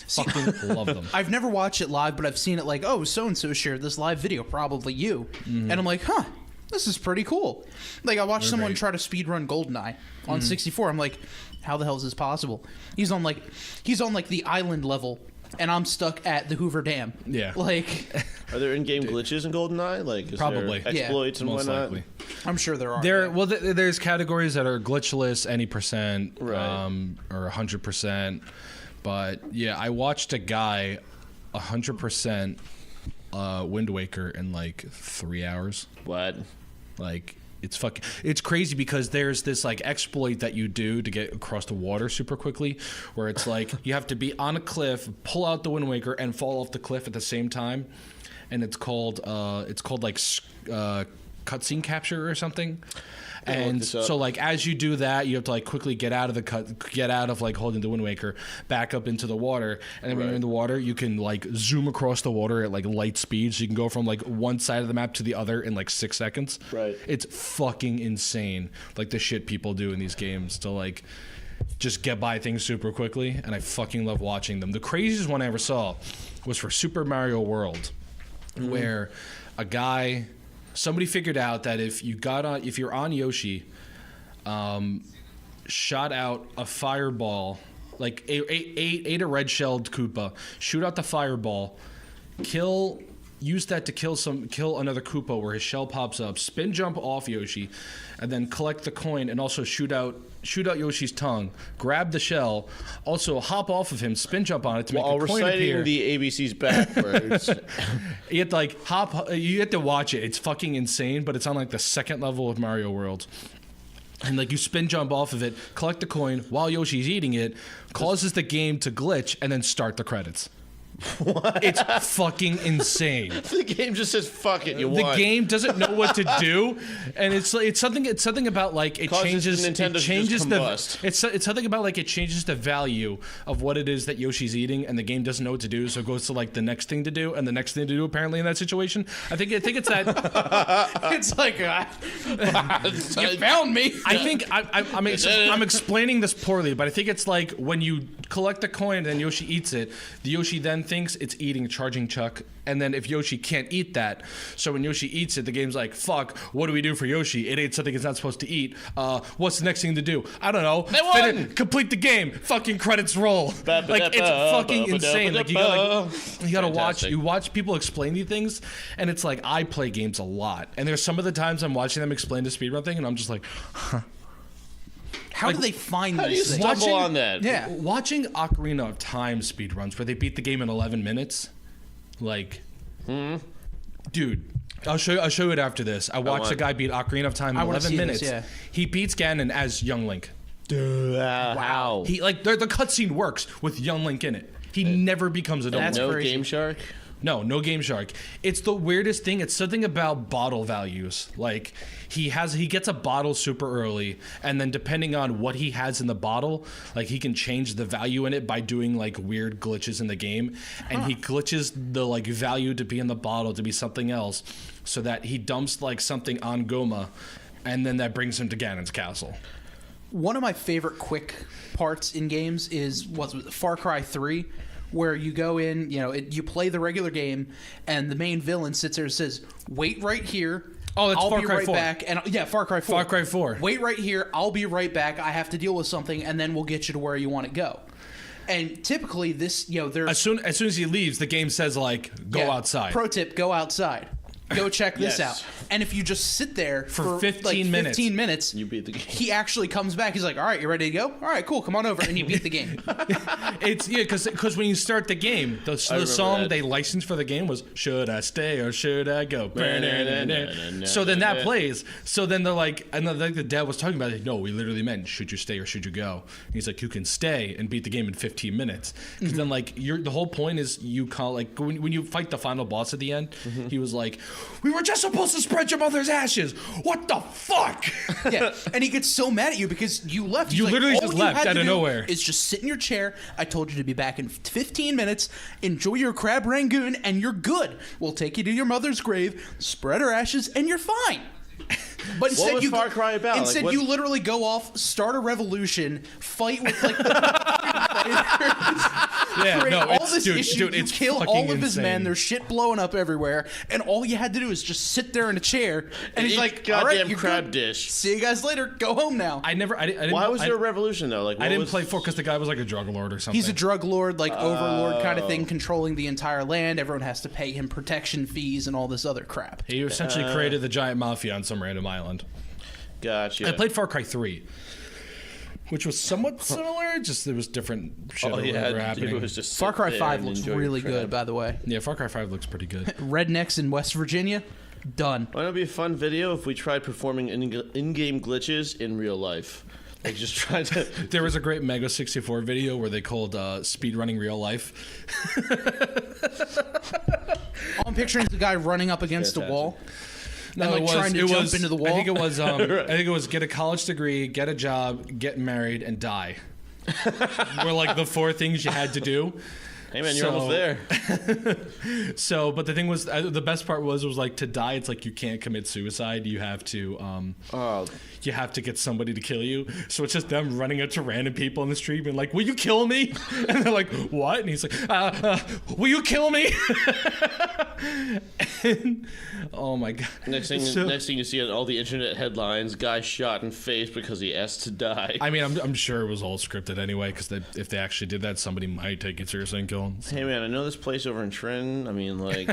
Fucking love them. I've never watched it live, but I've seen it like, oh, so-and-so shared this live video, probably you. And I'm like, huh, this is pretty cool. Like, I watched someone try to speedrun GoldenEye on 64. I'm like, how the hell is this possible? He's on like the island level, and I'm stuck at the Hoover Dam. Yeah. Like, Are there in-game glitches in GoldenEye? Like, is Probably. there exploits and most whatnot? likely. I'm sure there are. There's categories that are glitchless, any percent, Right. or 100%. But yeah, I watched a guy 100% Wind Waker in like 3 hours. What? Like, it's crazy because there's this like exploit that you do to get across the water super quickly, where it's like you have to be on a cliff, pull out the Wind Waker, and fall off the cliff at the same time, and it's called like cutscene capture or something. And so like as you do that, you have to like quickly get out of like holding the Wind Waker, back up into the water, and then when you're in the water, you can like zoom across the water at like light speed, so you can go from like one side of the map to the other in like 6 seconds. Right. It's fucking insane, like the shit people do in these games to like just get by things super quickly, and I fucking love watching them. The craziest one I ever saw was for Super Mario World, where somebody figured out that if you're on Yoshi, shot out a fireball, like ate a red-shelled Koopa, shoot out the fireball, use that to kill another Koopa where his shell pops up, spin jump off Yoshi, and then collect the coin and also shoot out Yoshi's tongue, grab the shell, also hop off of him, spin jump on it to make a coin appear. While reciting the ABCs backwards. You have to like you have to watch it. It's fucking insane, but it's on like the second level of Mario World. And like you spin jump off of it, collect the coin while Yoshi's eating it, causes the game to glitch, and then start the credits. What? It's fucking insane. The game just says "fuck it." You won. The game doesn't know what to do, and it's something about like it changes the it's something about like it changes the value of what it is that Yoshi's eating, and the game doesn't know what to do, so it goes to like the next thing to do, and the next thing to do apparently in that situation. I think it's that. It's like you found me. I think I'm explaining this poorly, but I think it's like when you collect the coin and then Yoshi eats it, the Yoshi then thinks it's eating charging Chuck, and then if Yoshi can't eat that, so when Yoshi eats it, the game's like, fuck, what do we do for Yoshi? It ate something it's not supposed to eat. What's the next thing to do? I don't know. They won! Complete the game. Fucking credits roll. Like, it's fucking insane. Like, you gotta watch people explain these things, and it's like, I play games a lot, and there's some of the times I'm watching them explain the speedrun thing, and I'm just like, huh. How do they find How do you these things? stumble on that? Yeah. Watching Ocarina of Time speedruns where they beat the game in 11 minutes, like, dude, I'll show you it after this. I watched a guy beat Ocarina of Time in 11 minutes. This, yeah. He beats Ganon as young Link. Wow. He like the cutscene works with young Link in it. He never becomes adult. That's No crazy. Game Shark. No Game Shark. It's the weirdest thing. It's something about bottle values. Like he gets a bottle super early, and then depending on what he has in the bottle, like he can change the value in it by doing like weird glitches in the game, and he glitches the like value to be in the bottle to be something else, so that he dumps like something on Goma, and then that brings him to Ganon's castle. One of my favorite quick parts in games is Far Cry 3. Where you go in, you play the regular game, and the main villain sits there and says, "Wait right here. Oh, that's I'll Far be Cry right 4. back." And Far Cry 4. Far Cry 4. Wait right here. I'll be right back. I have to deal with something, and then we'll get you to where you want to go. And typically, this, there's As soon as he leaves, the game says like, "Go outside." Pro tip: go outside. Go check this Yes. out. And if you just sit there for 15 minutes. 15 minutes, You beat the game. he actually comes back. He's like, "All right, you ready to go? All right, cool. Come on over." And you beat the game. It's because when you start the game, the song that. they licensed for the game was "Should I Stay or Should I Go?" So then that plays. So then they're like, and like the dad was talking about it. No, we literally meant "Should you stay or should you go?" And he's like, "You can stay and beat the game in 15 minutes." Because then like the whole point is you call like when you fight the final boss at the end, he was like, we were just supposed to spread your mother's ashes. What the fuck? Yeah, and he gets so mad at you because you left. He's You like, literally "All just you left had out to of do nowhere." Is just sit in your chair. I told you to be back in 15 minutes. Enjoy your crab rangoon, and you're good. We'll take you to your mother's grave, spread her ashes, and you're fine." But instead, What was you Far Cry about? Instead, Like, what- you literally go off, start a revolution, fight with like Yeah, create no, all it's, this dude, issue. dude, You it's kill fucking all of his men. insane. There's shit blowing up everywhere, and all you had to do is just sit there in a chair. And he's eat like, "All right, goddamn you're crab good. dish." See you guys later. Go home now." I didn't. Why was I, there a revolution though? Like I what didn't was- play 4 because the guy was like a drug lord or something. He's a drug lord, like overlord kind of thing, controlling the entire land. Everyone has to pay him protection fees and all this other crap. He essentially created the giant mafia on some random island. Gotcha. I played Far Cry 3, which was somewhat similar. Just there was different shit Oh or yeah, whatever happening. it was just Far sit Cry there 5 and looks enjoy your really crab. good, by the way. Yeah, Far Cry 5 looks pretty good. Rednecks in West Virginia, done. Why not be a fun video if we tried performing in-game glitches in real life? Like just trying to. There was a great Mega 64 video where they called speedrunning real life. All I'm picturing is the guy running up against a Fantastic. wall. No, And, like, trying to jump into the wall? I think it was. I think it was get a college degree, get a job, get married, and die. Were like the 4 things you had to do. Hey man, you're So- almost there. So, but the thing was, the best part was like to die. It's like you can't commit suicide. You have to. Oh, You have to get somebody to kill you. So it's just them running up to random people in the street being like, "Will you kill me?" And they're like, "What?" And he's like, "Will you kill me?" And, oh my god! next thing you see on all the internet headlines: guy shot in face because he asked to die. I mean, I'm sure it was all scripted anyway, because if they actually did that, somebody might take it seriously and kill him. Hey man, I know this place over in Trenton. I mean, like,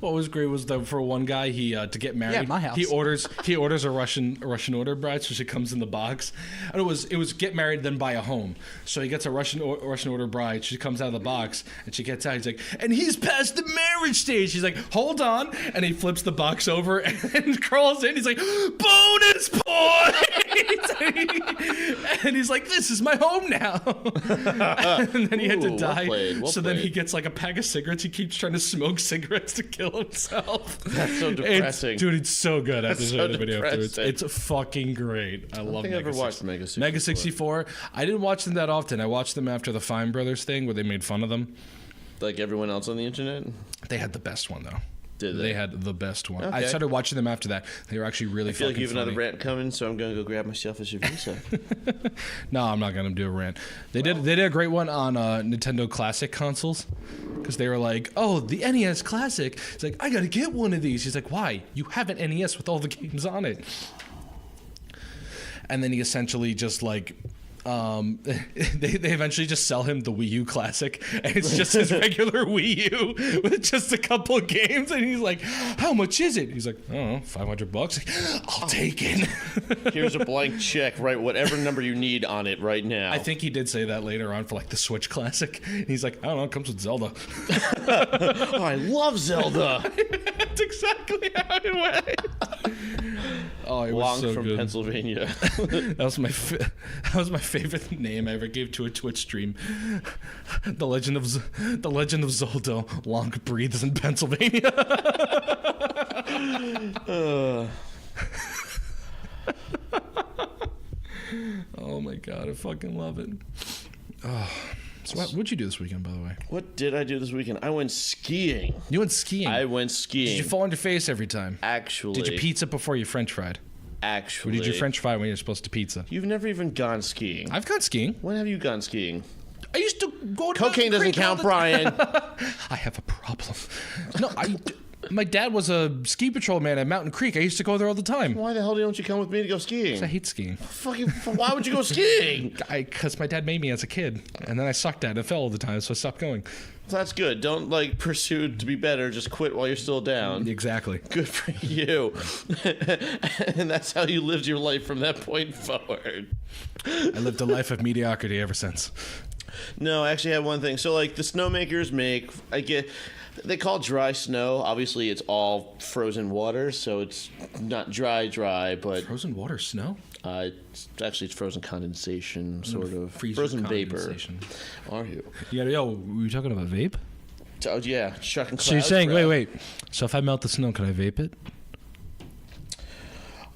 What was great was that for one guy, he to get married, Yeah, my house. he orders a Russian order bride, so she comes in the box. And it was get married then buy a home. So he gets a Russian order bride. She comes out of the box and she gets out. He's like, and he's past the marriage stage. He's like, hold on, and he flips the box over and crawls in. He's like, bonus points, and he's like, this is my home now. And then he had to Ooh, well die. played, well so then he played. gets like a pack of cigarettes. He keeps trying to smoke cigarettes to kill himself. That's so depressing. Dude, it's so good. I have to That's show so you the video afterwards. depressing. It's fucking great. I love think I Mega ever watched 64. Mega 64. Mega 64. I didn't watch them that often. I watched them after the Fine Brothers thing where they made fun of them. like everyone else on the internet. They had the best one though. Did They they? had the best one. I Okay. started watching them after that. They were actually really I feel like fucking you have another funny. rant coming, so I'm gonna go grab myself a Cerveza. No, I'm not gonna do a rant. They did a great one on Nintendo Classic consoles because they were like, "Oh, the NES Classic." It's like, I gotta get one of these. He's like, "Why? You have an NES with all the games on it." And then he essentially just like. They eventually just sell him the Wii U Classic, and it's just his regular Wii U with just a couple of games, and he's like, "How much is it?" He's like, "I don't know, $500." I'll take it. Here's a blank check. Write whatever number you need on it right now. I think he did say that later on for like the Switch Classic. And he's like, "I don't know, it comes with Zelda." Oh, I love Zelda. That's exactly how it went. Oh, it was Long so from good. Pennsylvania. That was my favorite name I ever gave to a Twitch stream. The Legend of Zelda. Long breathes in Pennsylvania. Oh my god, I fucking love it. Oh. So what'd you do this weekend, by the way? What did I do this weekend? I went skiing. You went skiing. I went skiing. Did you fall on your face every time? Actually. Did you pizza before you French fried? Actually. Or did you French fry when you're supposed to pizza? You've never even gone skiing. I've gone skiing. When have you gone skiing? I used to go to Cocaine Mountain doesn't Creek all count, the- Brian. I have a problem. No, my dad was a ski patrol man at Mountain Creek. I used to go there all the time. Why the hell don't you come with me to go skiing? I hate skiing. Fucking, why would you go skiing? Because my dad made me as a kid, and then I sucked at it and fell all the time, so I stopped going. That's good. Don't like pursue to be better. Just quit while you're still down. Exactly. Good for you. And that's how you lived your life from that point forward. I lived a life of mediocrity ever since. No, I actually have one thing. So like the snowmakers make, they call dry snow. Obviously, it's all frozen water, so it's not dry, but Frozen water, snow? it's frozen condensation, sort of Freezer frozen condensation. vapor. Are you? Yeah, yo, were you talking about vape? Oh yeah, shucking clouds. So you're saying, bro. wait. So if I melt the snow, can I vape it?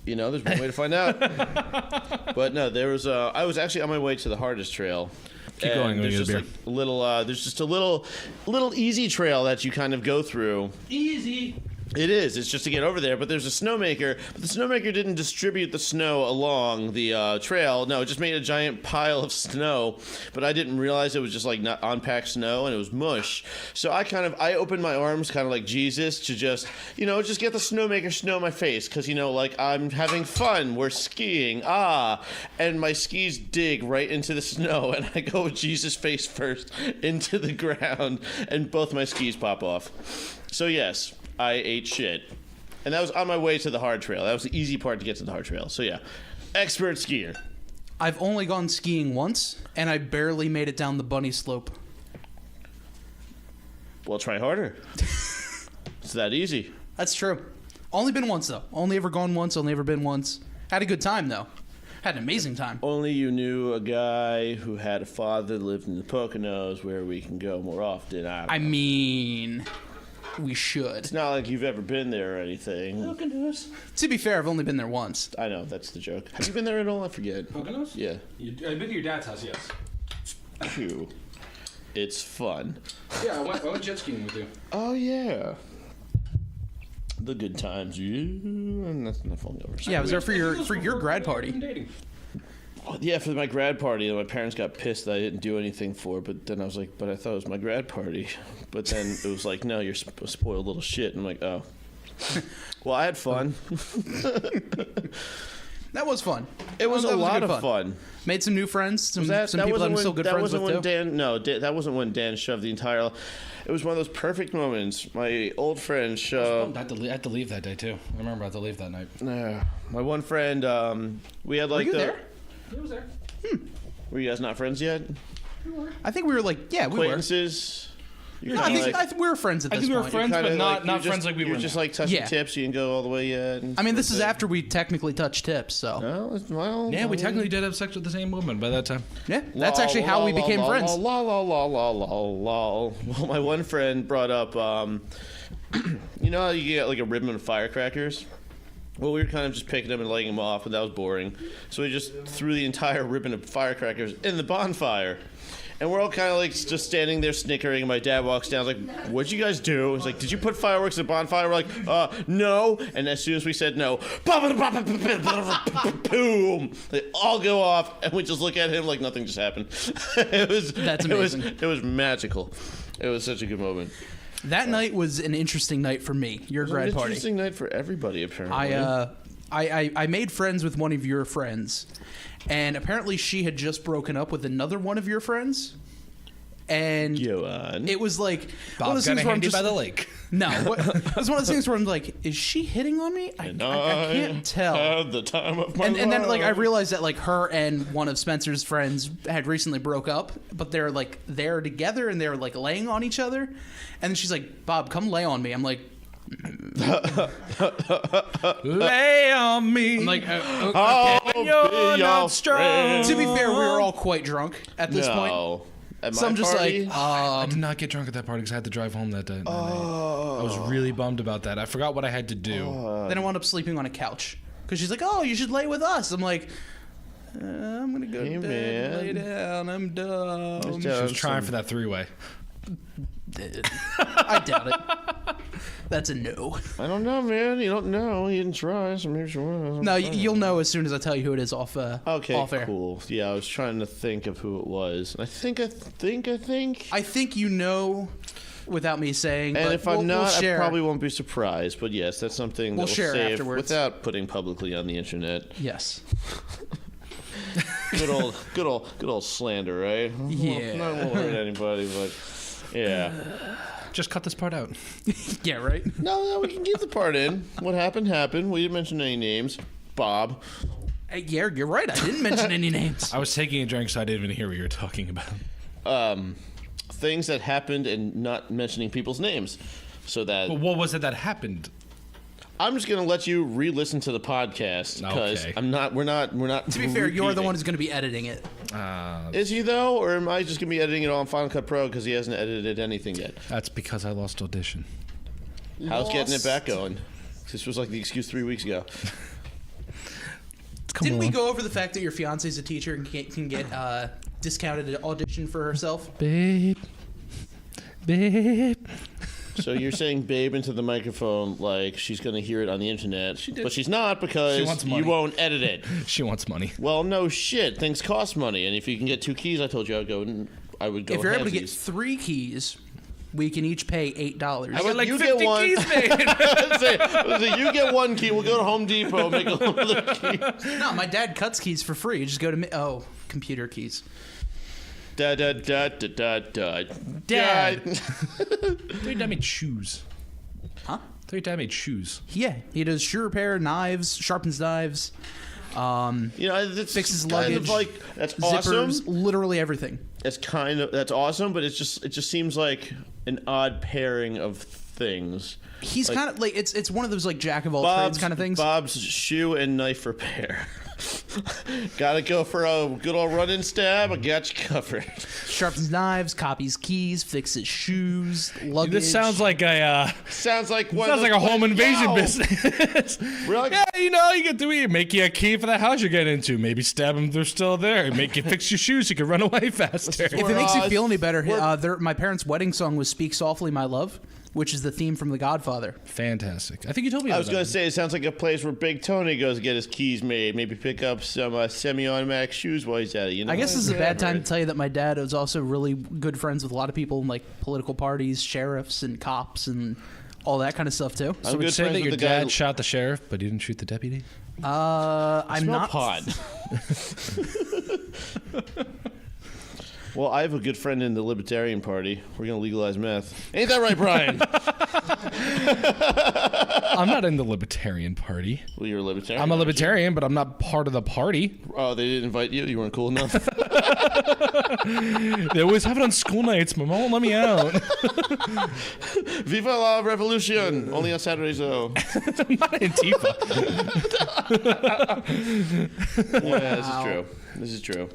You know, there's one way to find out. But no, there was. I was actually on my way to the hardest trail. Keep going. There's just like a little. There's just a little easy trail that you kind of go through. Easy. It is. It's just to get over there. But there's a snowmaker. But the snowmaker didn't distribute the snow along the trail. No, it just made a giant pile of snow. But I didn't realize it was just like not unpacked snow and it was mush. So I opened my arms kind of like Jesus to just get the snowmaker snow in my face because like I'm having fun. We're skiing. And my skis dig right into the snow and I go with Jesus face first into the ground and both my skis pop off. So yes. I ate shit. And that was on my way to the hard trail. That was the easy part to get to the hard trail. So yeah, expert skier. I've only gone skiing once, and I barely made it down the bunny slope. Well, try harder. It's that easy. That's true. Only been once, though. Only ever gone once, only ever been once. Had a good time, though. Had an amazing time. Only you knew a guy who had a father that lived in the Poconos where we can go more often. I mean... We should. It's not like you've ever been there or anything. Poconos. To be fair, I've only been there once. I know, that's the joke. Have you been there at all? I forget. Poconos? Yeah. I've been to your dad's house, yes. Phew. It's fun. Yeah, I went jet skiing with you. Oh, yeah. The good times. Nothing falling over. Yeah, I was there for your grad party. Yeah, for my grad party, my parents got pissed that I didn't do anything for it, but then I was like, but I thought it was my grad party. But then it was like, no, you're a spoiled little shit. And I'm like, oh. Well, I had fun. That was fun. It was a lot of fun. Made some new friends, some people that I'm still good friends with, too. That wasn't when Dan shoved the entire... It was one of those perfect moments. My old friend shoved... I had to leave that day, too. I remember I had to leave that night. My one friend, we had like Were you there? He was there. Were you guys not friends yet? I think we were like, yeah, we were. Acquaintances? No, I think we were friends at this point. I think we were friends, but not friends like we were. You're just like touching tips. You didn't go all the way yet. I mean, this is after we technically touched tips, so. Well, yeah, we technically did have sex with the same woman by that time. Yeah, that's actually how we became friends. Well, my one friend brought up, you know how you get like a ribbon of firecrackers? Well, we were kind of just picking them and lighting them off, but that was boring. So we just threw the entire ribbon of firecrackers in the bonfire. And we're all kind of like just standing there snickering, and my dad walks down, like, what'd you guys do? He's like, did you put fireworks in the bonfire? We're like, no. And as soon as we said no, boom, they all go off, and we just look at him like nothing just happened. That's amazing. It was magical. It was such a good moment. That night was an interesting night for me, your grad party. Interesting night for everybody, apparently. I made friends with one of your friends, and apparently she had just broken up with another one of your friends. And it was like one of those things where I'm just by the lake. No, it was one of those things where I'm like, is she hitting on me? I can't tell. Had the time of my life. And then like I realized that like her and one of Spencer's friends had recently broke up, but they're like they're together and they're like laying on each other. And then she's like, Bob, come lay on me. I'm like, lay on me. I'm like, okay. You're not strong. To be fair, we were all quite drunk at this point. So I'm just party? like, I did not get drunk at that party because I had to drive home that day. I was really bummed about that. I forgot what I had to do. Then I wound up sleeping on a couch because she's like, oh, you should lay with us. I'm like, I'm gonna go to bed, lay down. I'm dumb. She was trying for that three-way. I doubt it. That's a no. I don't know, man. You don't know. You didn't try, so maybe she was. No, you'll know as soon as I tell you who it is off air. Cool. Yeah, I was trying to think of who it was. I think. I think you know without me saying. And but if I'm not, we'll I probably won't be surprised. But yes, that's something that we'll share save afterwards without putting publicly on the internet. Yes. Good old slander, right? Yeah. Not gonna hurt anybody, but yeah. Just cut this part out. Yeah, right? No, we can keep the part in. What happened. We didn't mention any names. Bob. Hey, yeah, you're right. I didn't mention any names. I was taking a drink, so I didn't even hear what you were talking about. Things that happened and not mentioning people's names. So that. But what was it that happened? I'm just gonna let you re-listen to the podcast because Okay. We're not. To be fair, you're the one who's going to be editing it. Is he though, or am I just gonna be editing it all on Final Cut Pro because he hasn't edited anything yet? That's because I lost Audition. How's getting it back going? This was like the excuse 3 weeks ago. Didn't we go over the fact that your fiance's a teacher and can get discounted at Audition for herself? Babe. So you're saying babe into the microphone like she's going to hear it on the internet, but she's not because She wants money. you won't edit it. She wants money. Well, no shit. Things cost money, and if you can get 2 keys, I told you I would go. If you're able to get halvesies. 3 keys, we can each pay $8. How about like you 50 get one? keys made. Say, you get 1 key. We'll go to Home Depot, make another key. No, my dad cuts keys for free. You just go to computer keys. Da da da da da da. Dad. Da. Your dad made shoes. Huh? Your dad made shoes. Yeah, he does shoe repair, knives, sharpens knives, You know, that's fixes kind luggage, of like that's zippers, awesome. literally everything. That's awesome, but it just seems like an odd pairing of things. He's Like- kind of like it's one of those like jack of all trades kind of things. Bob's shoe and knife repair. Gotta go for a good old run-in stab. I got you covered. Sharpens knives, copies keys, fixes shoes, luggage. This sounds like a Sounds like one. sounds of like those a home places- invasion Yo! business. We're like, Yeah, you know, you get to make you a key for the house you're getting into. Maybe stab them if they're still there. Make you fix your shoes so you can run away faster. If it makes you feel any better, we're- my parents' wedding song was "Speak Softly, My Love," which is the theme from The Godfather. Fantastic. I think you told me I about was going that. to say, it sounds like a place where Big Tony goes to get his keys made. Maybe pick up some semi-automatic shoes while he's at it. You know, I guess this is a bad Whatever. time to tell you that my dad was also really good friends with a lot of people in like political parties, sheriffs and cops and all that kind of stuff too. I'm So would you good say friends that with your the guy dad shot the sheriff, but he didn't shoot the deputy? I'm Smell not. pot. Well, I have a good friend in the Libertarian Party. We're going to legalize meth. Ain't that right, Brian? I'm not in the Libertarian Party. Well, you're a Libertarian. I'm a aren't you? Libertarian, but I'm not part of the party. Oh, they didn't invite you? You weren't cool enough? They always have it on school nights. My mom won't let me out. Viva la revolution! Only on Saturdays, though. I'm not Antifa. Yeah, this is true. This is true.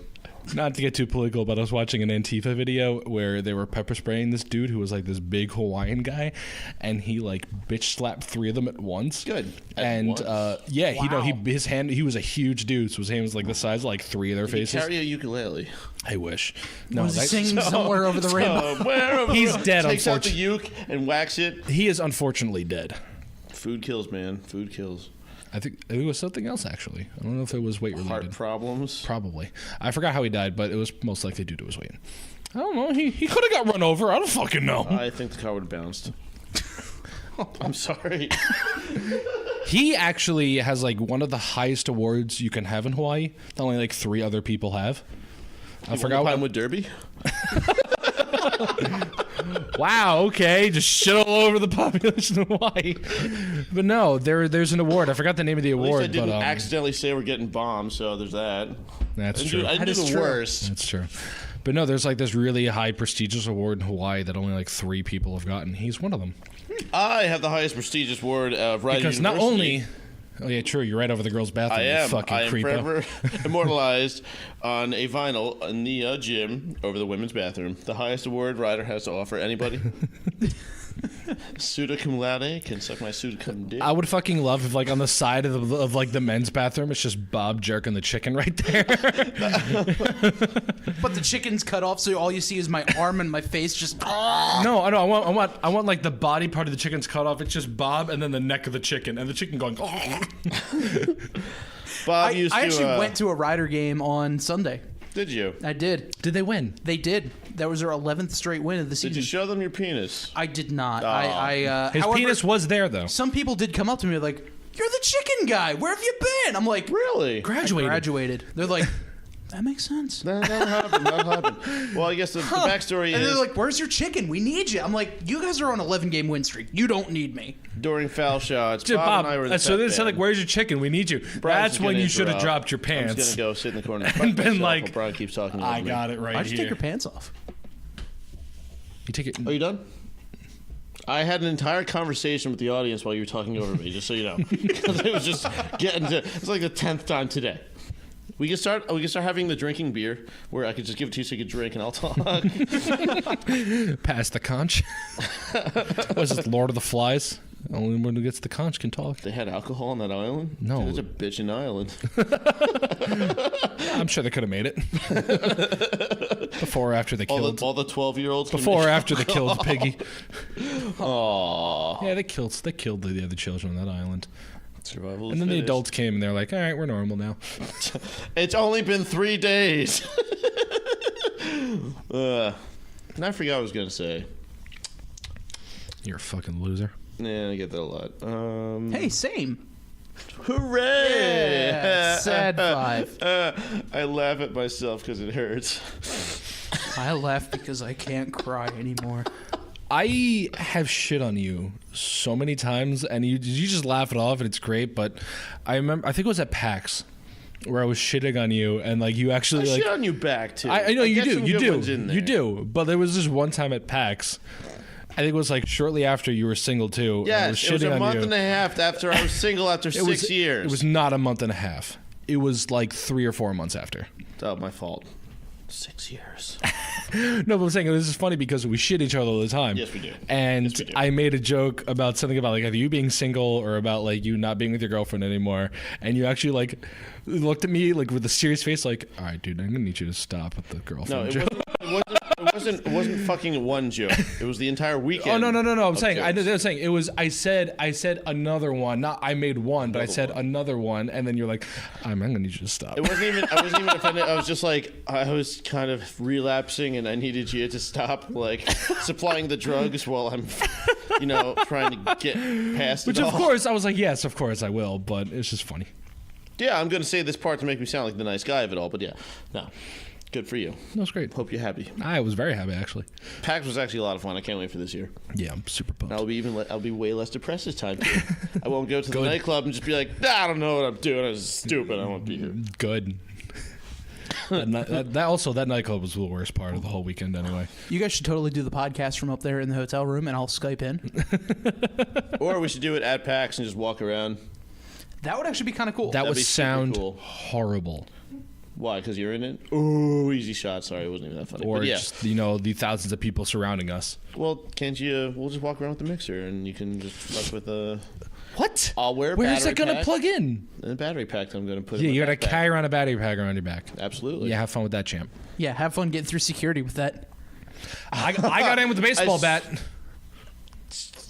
Not to get too political, but I was watching an Antifa video where they were pepper spraying this dude who was like this big Hawaiian guy, and he like bitch slapped 3 of them at once. Good. At And once. yeah, Wow. he was a huge dude, so his hand was like the size of like 3 of their You faces. carry a ukulele. I wish. No, Was he that- singing somewhere over the rainbow? Somewhere over He's the- dead, Takes out the unfortunately. uke and whacks it. he is unfortunately dead. Food kills, man. Food kills. I think it was something else actually. I don't know if it was weight Heart related. problems. Probably. I forgot how he died, but it was most likely due to his weight. I don't know. He could have got run over. I don't fucking know. I think the car would have bounced. I'm sorry. He actually has like one of the highest awards you can have in Hawaii that only like 3 other people have. I forgot what. Pinewood Derby. Wow. Okay. Just shit all over the population of Hawaii. But no, there's an award. I forgot the name of the At least award. I didn't but accidentally say we're getting bombed, so there's that. that's I true. didn't That do is the true. worst. That's true. But no, there's like this really high prestigious award in Hawaii that only like 3 people have gotten. He's one of them. I have the highest prestigious award of Rider Because not University. only. Oh yeah, true. You're right over the girls' bathroom. I you am. fucking I am creepo. forever immortalized on a vinyl in the gym over the women's bathroom. The highest award Ryder has to offer anybody. Suda cum laude can suck my suda cum dick. I would fucking love if, like, on the side of like the men's bathroom, it's just Bob jerking the chicken right there. But the chicken's cut off, so all you see is my arm and my face just. No, I know. I want like the body part of the chicken's cut off. It's just Bob and then the neck of the chicken, and the chicken going. Bob used I to. actually went to a Rider game on Sunday. Did you? I did. Did they win? They did. That was their 11th straight win of the season. Did you show them your penis? I did not. His However, penis was there though. Some people did come up to me like, "You're the chicken guy. Where have you been?" I'm like, Really? I Graduated. graduated. They're like, that makes sense. That'll happen. That'll happen. Well, I guess the backstory And is they're like, "Where's your chicken? We need you." I'm like, "You guys are on 11-game win streak. You don't need me." during foul shots, Dude, Bob, and I were the so they pep said like, band. "Where's your chicken? We need you." Brian's That's just when gonna you should have interrupt. dropped your I'm pants. just gonna go sit in the corner And been like, while Brian keeps talking. I over got me. it right Why'd you here. take your pants off? You take it. Are you done? I had an entire conversation with the audience while you were talking over me, just so you know. Because it was just getting to. It's like the 10th time today. We can start having the drinking beer where I could just give it to you so you could drink and I'll talk. Pass the conch. Was it Lord of the Flies? Only one who gets the conch can talk. They had alcohol on that island? No. Dude, it's a bitchin' island. I'm sure they could have made it. Before or after they killed. All the 12-year-olds. Before or after they killed Piggy. Aww. Yeah, they killed the other children on that island. Survival is And then the fittest. adults came and they're like, all right, we're normal now. It's only been 3 days. And I forgot what I was going to say. You're a fucking loser. Yeah, I get that a lot. Hey, same. Hooray! Yeah, sad 5. I laugh at myself because it hurts. I laugh because I can't cry anymore. I have shit on you so many times, and you just laugh it off, and it's great. But I think it was at PAX where I was shitting on you, and like you actually I like shit on you back too. I know you get do, some you good do, ones in there. you do. But there was this one time at PAX. I think it was like shortly after you were single too. and I Yes, it was a month and a half after I was single after 6 years. It was not a month and a half. It was like 3 or 4 months after. Oh, my fault. 6 years. No, but I'm saying this is funny because we shit each other all the time. Yes, we do. And Yes, we do. I made a joke about something about like either you being single or about like you not being with your girlfriend anymore. And you actually like looked at me like with a serious face, like, "All right, dude, I'm gonna need you to stop with the No, girlfriend it joke." wasn't fucking one joke. It was the entire weekend. Oh no! I'm saying jokes. I was saying it was. I said another one. Not I made one, but I said another one, and then you're like, I'm gonna need you to stop. I wasn't even offended. I was just like, I was kind of relapsing, and I needed you to stop, like, supplying the drugs while I'm, trying to get past Which it of all. course I was like, yes, of course I will, but it's just funny. Yeah, I'm gonna say this part to make me sound like the nice guy of it all, but yeah, no, good for you. That was great. Hope you're happy. I was very happy actually. PAX was actually a lot of fun. I can't wait for this year. Yeah, I'm super pumped. I'll be way less depressed this time too. I won't go to the Good. nightclub and just be like, I don't know what I'm doing. I'm stupid. I won't be here. Good. that nightclub was the worst part of the whole weekend anyway. You guys should totally do the podcast from up there in the hotel room, and I'll Skype in. Or we should do it at PAX and just walk around. That would actually be kind of cool. That That'd would be super sound cool. horrible. Why? Because you're in it? Oh, easy shot. Sorry, it wasn't even that funny. Or but yeah. just the thousands of people surrounding us. Well, can't you? We'll just walk around with the mixer, and you can just fuck with a. What? I'll wear a Where's battery that gonna pack. plug in? A battery pack. I'm gonna put. Yeah, in you my gotta backpack. carry around a battery pack around your back. Absolutely. Yeah, have fun with that, champ. Yeah, have fun getting through security with that. I got in with the baseball bat.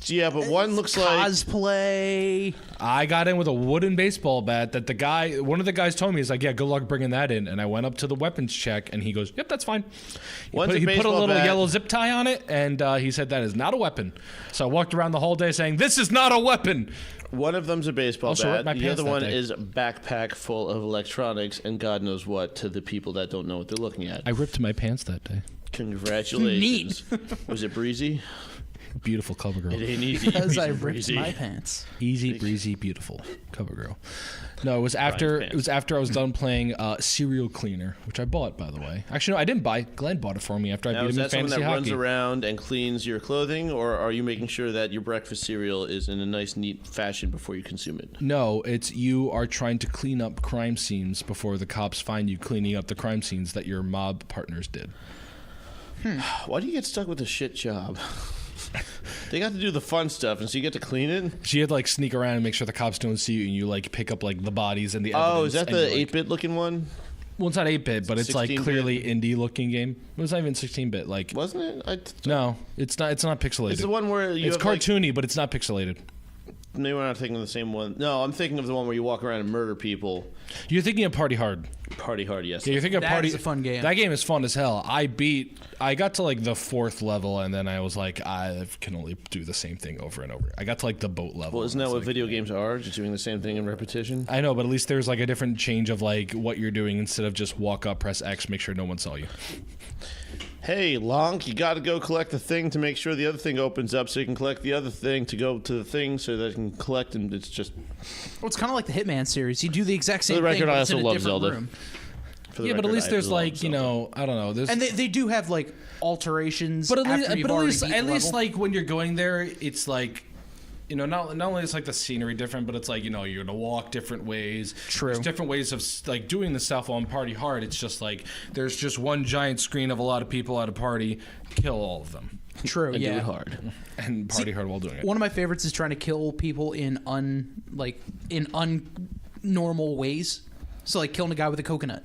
Yeah, but one looks like. Cosplay. I got in with a wooden baseball bat that one of the guys told me, he's like, yeah, good luck bringing that in. And I went up to the weapons check, and he goes, yep, that's fine. He One's a put a baseball little bat. yellow zip tie on it, and he said that is not a weapon. So I walked around the whole day saying, this is not a weapon. One of them's a baseball Also bat. ripped my The pants other that one day. is a backpack full of electronics and God knows what to the people that don't know what they're looking at. I ripped my pants that day. Congratulations. Was it breezy? Beautiful cover girl. It ain't easy. Because easy I ripped breezy. my pants. Easy breezy, beautiful cover girl. No, it was after I was done playing Serial Cleaner, which I bought, by the way. Actually, no, I didn't buy it. Glenn bought it for me after I Now, beat is him in that someone fantasy that runs hockey. around and cleans your clothing, or are you making sure that your breakfast cereal is in a nice, neat fashion before you consume it? No, it's you are trying to clean up crime scenes before the cops find you cleaning up the crime scenes that your mob partners did. Why do you get stuck with a shit job? They got to do the fun stuff, and so you get to clean it? So you had to like sneak around and make sure the cops don't see you, and you like pick up like the bodies and the evidence. Oh, is that and the you're, like- 8-bit looking one? Well, it's not 8-bit, but it's like 16-bit? clearly indie looking game. It was not even 16-bit. Like Wasn't it? no, it's not. It's not pixelated. It's the one where you It's have, like- cartoony, but it's not pixelated. Maybe we're not thinking of the same one. No, I'm thinking of the one where you walk around and murder people. You're thinking of Party Hard. Party hard, yes. Yeah, you're thinking of That Party. is a fun game. That game is fun as hell. I got to like the 4th level, and then I was like, I can only do the same thing over and over. I got to like the boat level. Well, isn't and that it's what like- video games are? Just doing the same thing in repetition? I know, but at least there's like a different change of like what you're doing instead of just walk up, press X, make sure no one saw you. Hey, Lonk, you got to go collect the thing to make sure the other thing opens up so you can collect the other thing to go to the thing so that you can collect, and it's just... Well, it's kind of like the Hitman series. You do the exact same For the record, thing, but I it's in also a love different Zelda. room. For the Yeah, but at record, least I there's love like, Zelda. I don't know. There's And they do have like alterations. but at after least, you've already beat the at least level. like when you're going there, it's like you know, not only is like the scenery different, but it's like, you know, you're gonna walk different ways. True. There's different ways of like doing the stuff on Party Hard. It's just like there's just one giant screen of a lot of people at a party. Kill all of them. True. And yeah. do it hard. And party hard while doing it. One of my favorites is trying to kill people in unnormal ways. So like killing a guy with a coconut.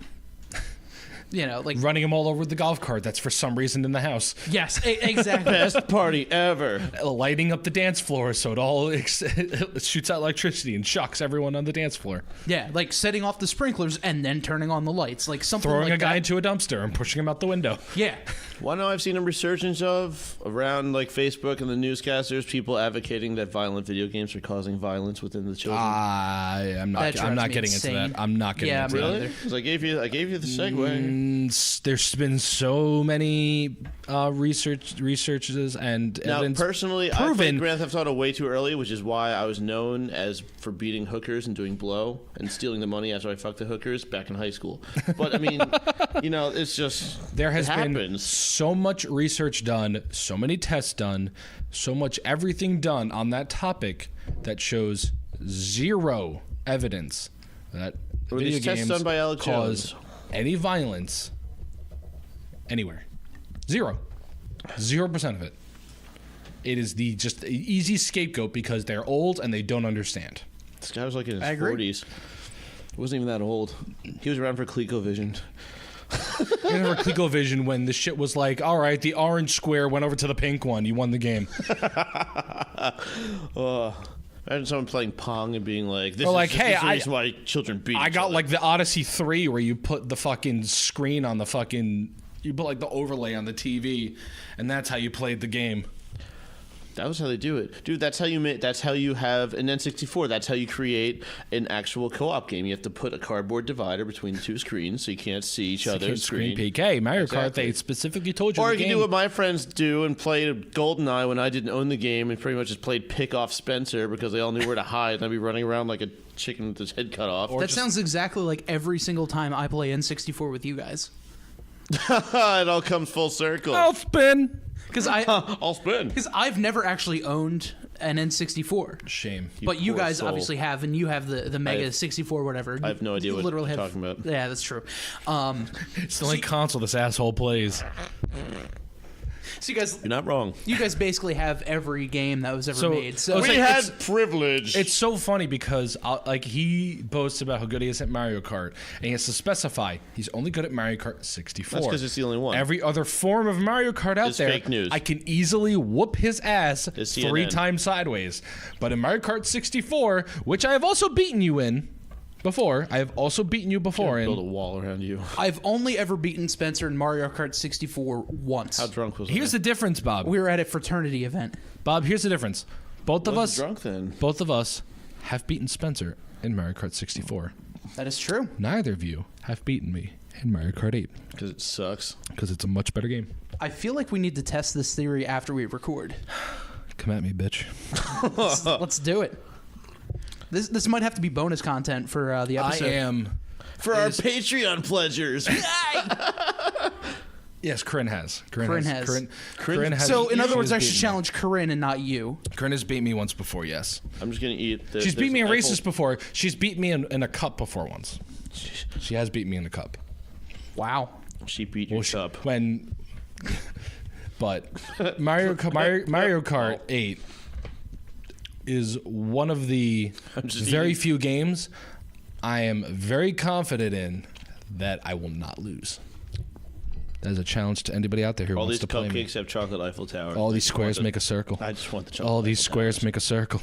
You know, like Running them all over with the golf cart that's for some reason in the house. yes, exactly. Best party ever. Lighting up the dance floor so it all shoots out electricity and shocks everyone on the dance floor. Yeah, like setting off the sprinklers and then turning on the lights, like something Throwing like a guy that. into a dumpster and pushing him out the window. Yeah, Well, now I've seen a resurgence of around like Facebook and the newscasters, people advocating that violent video games are causing violence within the children. I'm not That drives me getting into insane. that. I'm not getting Yeah, into me that. neither. Really? Because I gave you the segue. There's been so many researches and Now, evidence personally, I proven. played Grand Theft Auto way too early, which is why I was known as for beating hookers and doing blow and stealing the money after I fucked the hookers back in high school. But I mean, you know, it's just There has it been happens. so much research done, so many tests done, so much everything done on that topic that shows zero evidence that Were video these tests games done by Alex cause Jones? any violence anywhere. 0% of it. It is the just easy scapegoat because they're old and they don't understand. This guy was like in I his agree. 40s. He wasn't even that old. He was around for ColecoVision. I remember ColecoVision when the shit was like, all right, the orange square went over to the pink one. You won the game. Imagine someone playing Pong and being like, "This Or like, is, this hey, is the reason why children beat." I each got other." like the Odyssey 3 where you put the fucking screen on the fucking, you put like the overlay on the TV, and that's how you played the game. That was how they do it, dude. That's how you make. That's how you have an N64. That's how you create an actual co-op game. You have to put a cardboard divider between the two screens so you can't see each other's Screen screen. PK, Mario Exactly. Kart, they specifically told you Or the you can game. do what my friends do and play GoldenEye when I didn't own the game and pretty much just played pick off Spencer because they all knew where to hide and I'd be running around like a chicken with his head cut off. that sounds exactly like every single time I play N64 with you guys. It all comes full circle. I'll spin. Because I'll spin. I've never actually owned an N64. Shame. But you poor guys soul. obviously have, and you have the Mega have- 64, whatever. I have no idea You what literally you're have, talking about. Yeah, that's true. It's the only console this asshole plays. So You're not wrong. you guys basically have every game that was ever So- made. So It's We like- had privilege. It's so funny because like he boasts about how good he is at Mario Kart, and he has to specify he's only good at Mario Kart 64. That's 'cause it's the only one. Every other form of Mario Kart out It's there, fake news. I can easily whoop his ass It's 3 CNN. times sideways. But in Mario Kart 64, which I have also beaten you in before, I have also beaten you before build a in. wall around you. I've only ever beaten Spencer in Mario Kart 64 once. How drunk was Here's I? the difference, Bob. We were at a fraternity event. Bob, here's the difference. Both of Wasn't us, drunk then. both of us, have beaten Spencer in Mario Kart 64. That is true. Neither of you have beaten me in Mario Kart 8 Because it sucks. because it's a much better game. I feel like we need to test this theory after we record. Come at me, bitch. Let's do it. This might have to be bonus content for the I episode. am. For our Patreon pledgers. Yes, Corinne has. Corinne has. Corinne has. So, in other words, I she's should beaten challenge Corinne and not you. me. Corinne has beat me once before, yes. I'm just going to eat. She's beat me in races before. She's beat me in a cup before once. She has beat me in a cup. Wow. She beat your cup. When. But Mario Kart 8 is one of the just very eating. few games I am very confident in that I will not lose. That is a challenge to anybody out there who All wants these to play me. cupcakes have chocolate Eiffel Tower. All these squares make a circle. I just want the chocolate. All these Eiffel squares Towers. make a circle.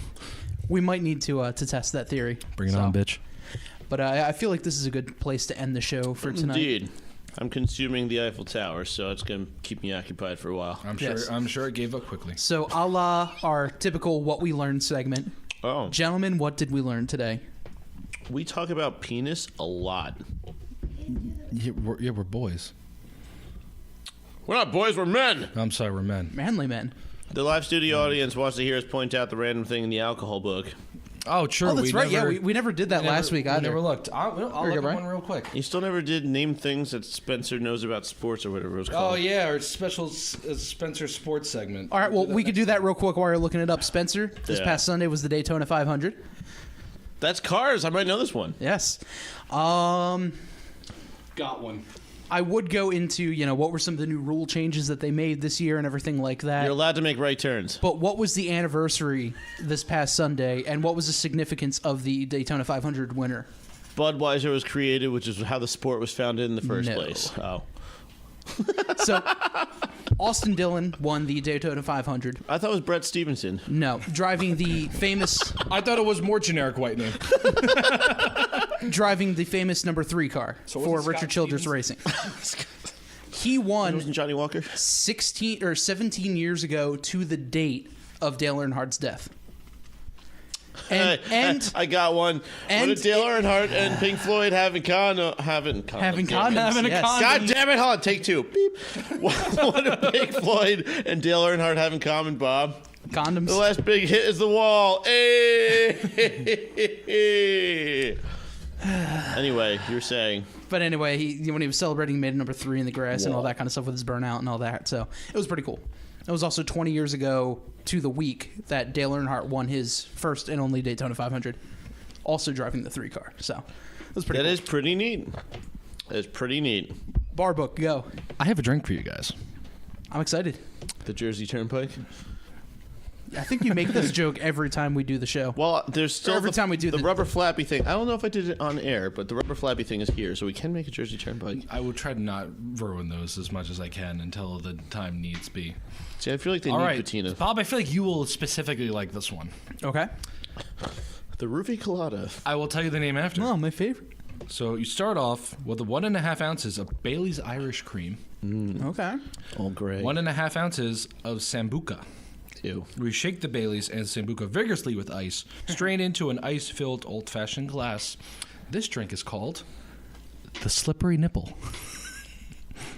We might need to test that theory. Bring it So- on, bitch. But I feel like this is a good place to end the show for tonight. Indeed. I'm consuming the Eiffel Tower, so it's going to keep me occupied for a while. Yes. I'm sure it gave up quickly. So, a la our typical What We Learned segment. Oh. Gentlemen, what did we learn today? We talk about penis a lot. Yeah, we're boys. We're not boys, we're men. I'm sorry, we're men. Manly men. The live studio audience wants to hear us point out the random thing in the alcohol book. Oh, sure. Oh, that's right. Yeah, we never did that last week either. I never looked. I'll look at one real quick. You still never did name things that Spencer knows about sports or whatever it was called. Oh, yeah, our special Spencer sports segment. All right, well, we could do that real quick while you're looking it up. Spencer, this past Sunday was the Daytona 500. That's cars. I might know this one. Yes. Got one. I would go into, what were some of the new rule changes that they made this year and everything like that. You're allowed to make right turns. But what was the anniversary this past Sunday, and what was the significance of the Daytona 500 winner? Budweiser was created, which is how the sport was founded in the first place. Oh. So, Austin Dillon won the Daytona 500. I thought it was Brett Stevenson. No, driving the famous... I thought it was more generic white name. Driving the famous number 3 car for Richard Childress Racing. He won Wasn't Johnny Walker? 16 or 17 years ago to the date of Dale Earnhardt's death. And I got one. and what did Dale Earnhardt and Pink Floyd having condoms? having Damn it. condoms, yes. God damn it! Hold on, take 2. Beep. What did Pink Floyd and Dale Earnhardt have in common, Bob? Condoms. The last big hit is the wall. Hey. Anyway, you're saying. But anyway, when he was celebrating, he made number 3 in the grass and all that kind of stuff with his burnout and all that. So it was pretty cool. It was also 20 years ago to the week that Dale Earnhardt won his first and only Daytona 500, also driving the 3 car. So it was pretty cool. That is pretty neat. That is pretty neat. Bar book, go. I have a drink for you guys. I'm excited. The Jersey Turnpike? I think you make this joke every time we do the show. Well, there's still every time we do the the rubber flappy thing. I don't know if I did it on air, but the rubber flappy thing is here, so we can make a Jersey Turnpike. I will try to not ruin those as much as I can until the time needs be. See, I feel like they All need right, patina. Bob, I feel like you will specifically like this one. Okay. The Roofie Colada. I will tell you the name after. Oh, my favorite. So you start off with 1.5 ounces of Bailey's Irish Cream. Okay. All gray. 1.5 ounces of Sambuca. Ew. We shake the Baileys and Sambuca vigorously with ice, strain into an ice-filled old-fashioned glass. This drink is called the Slippery Nipple.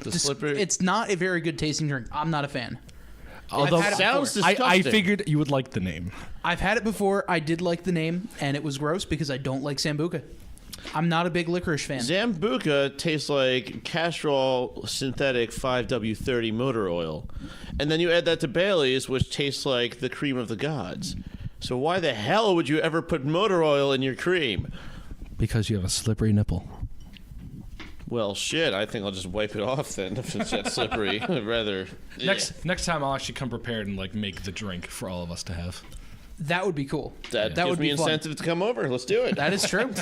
Slippery. It's not a very good tasting drink. I'm not a fan. Although had it sounds before. disgusting. I figured you would like the name. I've had it before. I did like the name, and it was gross because I don't like Sambuca. I'm not a big licorice fan. Sambuca tastes like Castrol synthetic 5W30 motor oil. And then you add that to Bailey's, which tastes like the cream of the gods. So why the hell would you ever put motor oil in your cream? Because you have a slippery nipple. Well, shit, I think I'll just wipe it off then if it's that slippery. I'd rather... Next time I'll actually come prepared and make the drink for all of us to have. That would be cool. That would gives me be fun. incentive to come over. Let's do it. That is true.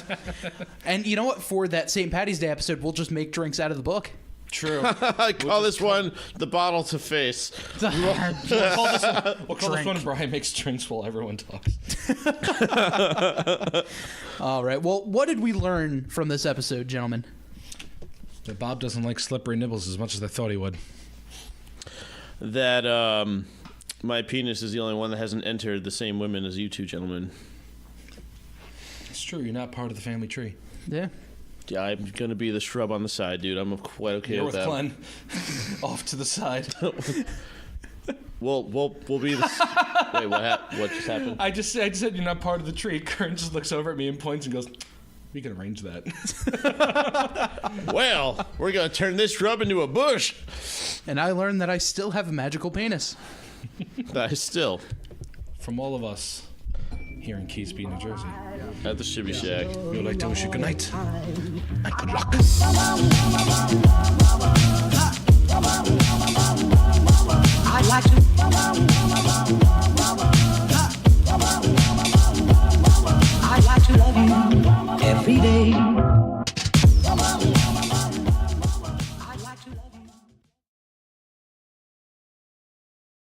And you know what? For that St. Patty's Day episode, we'll just make drinks out of the book. True. I call this one the bottle to face. We'll call this one Brian makes drinks while everyone talks. All right. Well, what did we learn from this episode, gentlemen? That Bob doesn't like slippery nipples as much as I thought he would. That my penis is the only one that hasn't entered the same women as you two gentlemen. It's true. You're not part of the family tree. Yeah. Yeah, I'm going to be the shrub on the side, dude. I'm quite okay You're with with that. Glenn. Off to the side. We'll be the... Wait, what just happened? I just said you're not part of the tree. Kern just looks over at me and points and goes, we can arrange that. Well, we're going to turn this shrub into a bush. And I learned that I still have a magical penis. That is still... From all of us here in Keysby, New Jersey. At the Shibby Shack. We would like to wish you good night and good luck.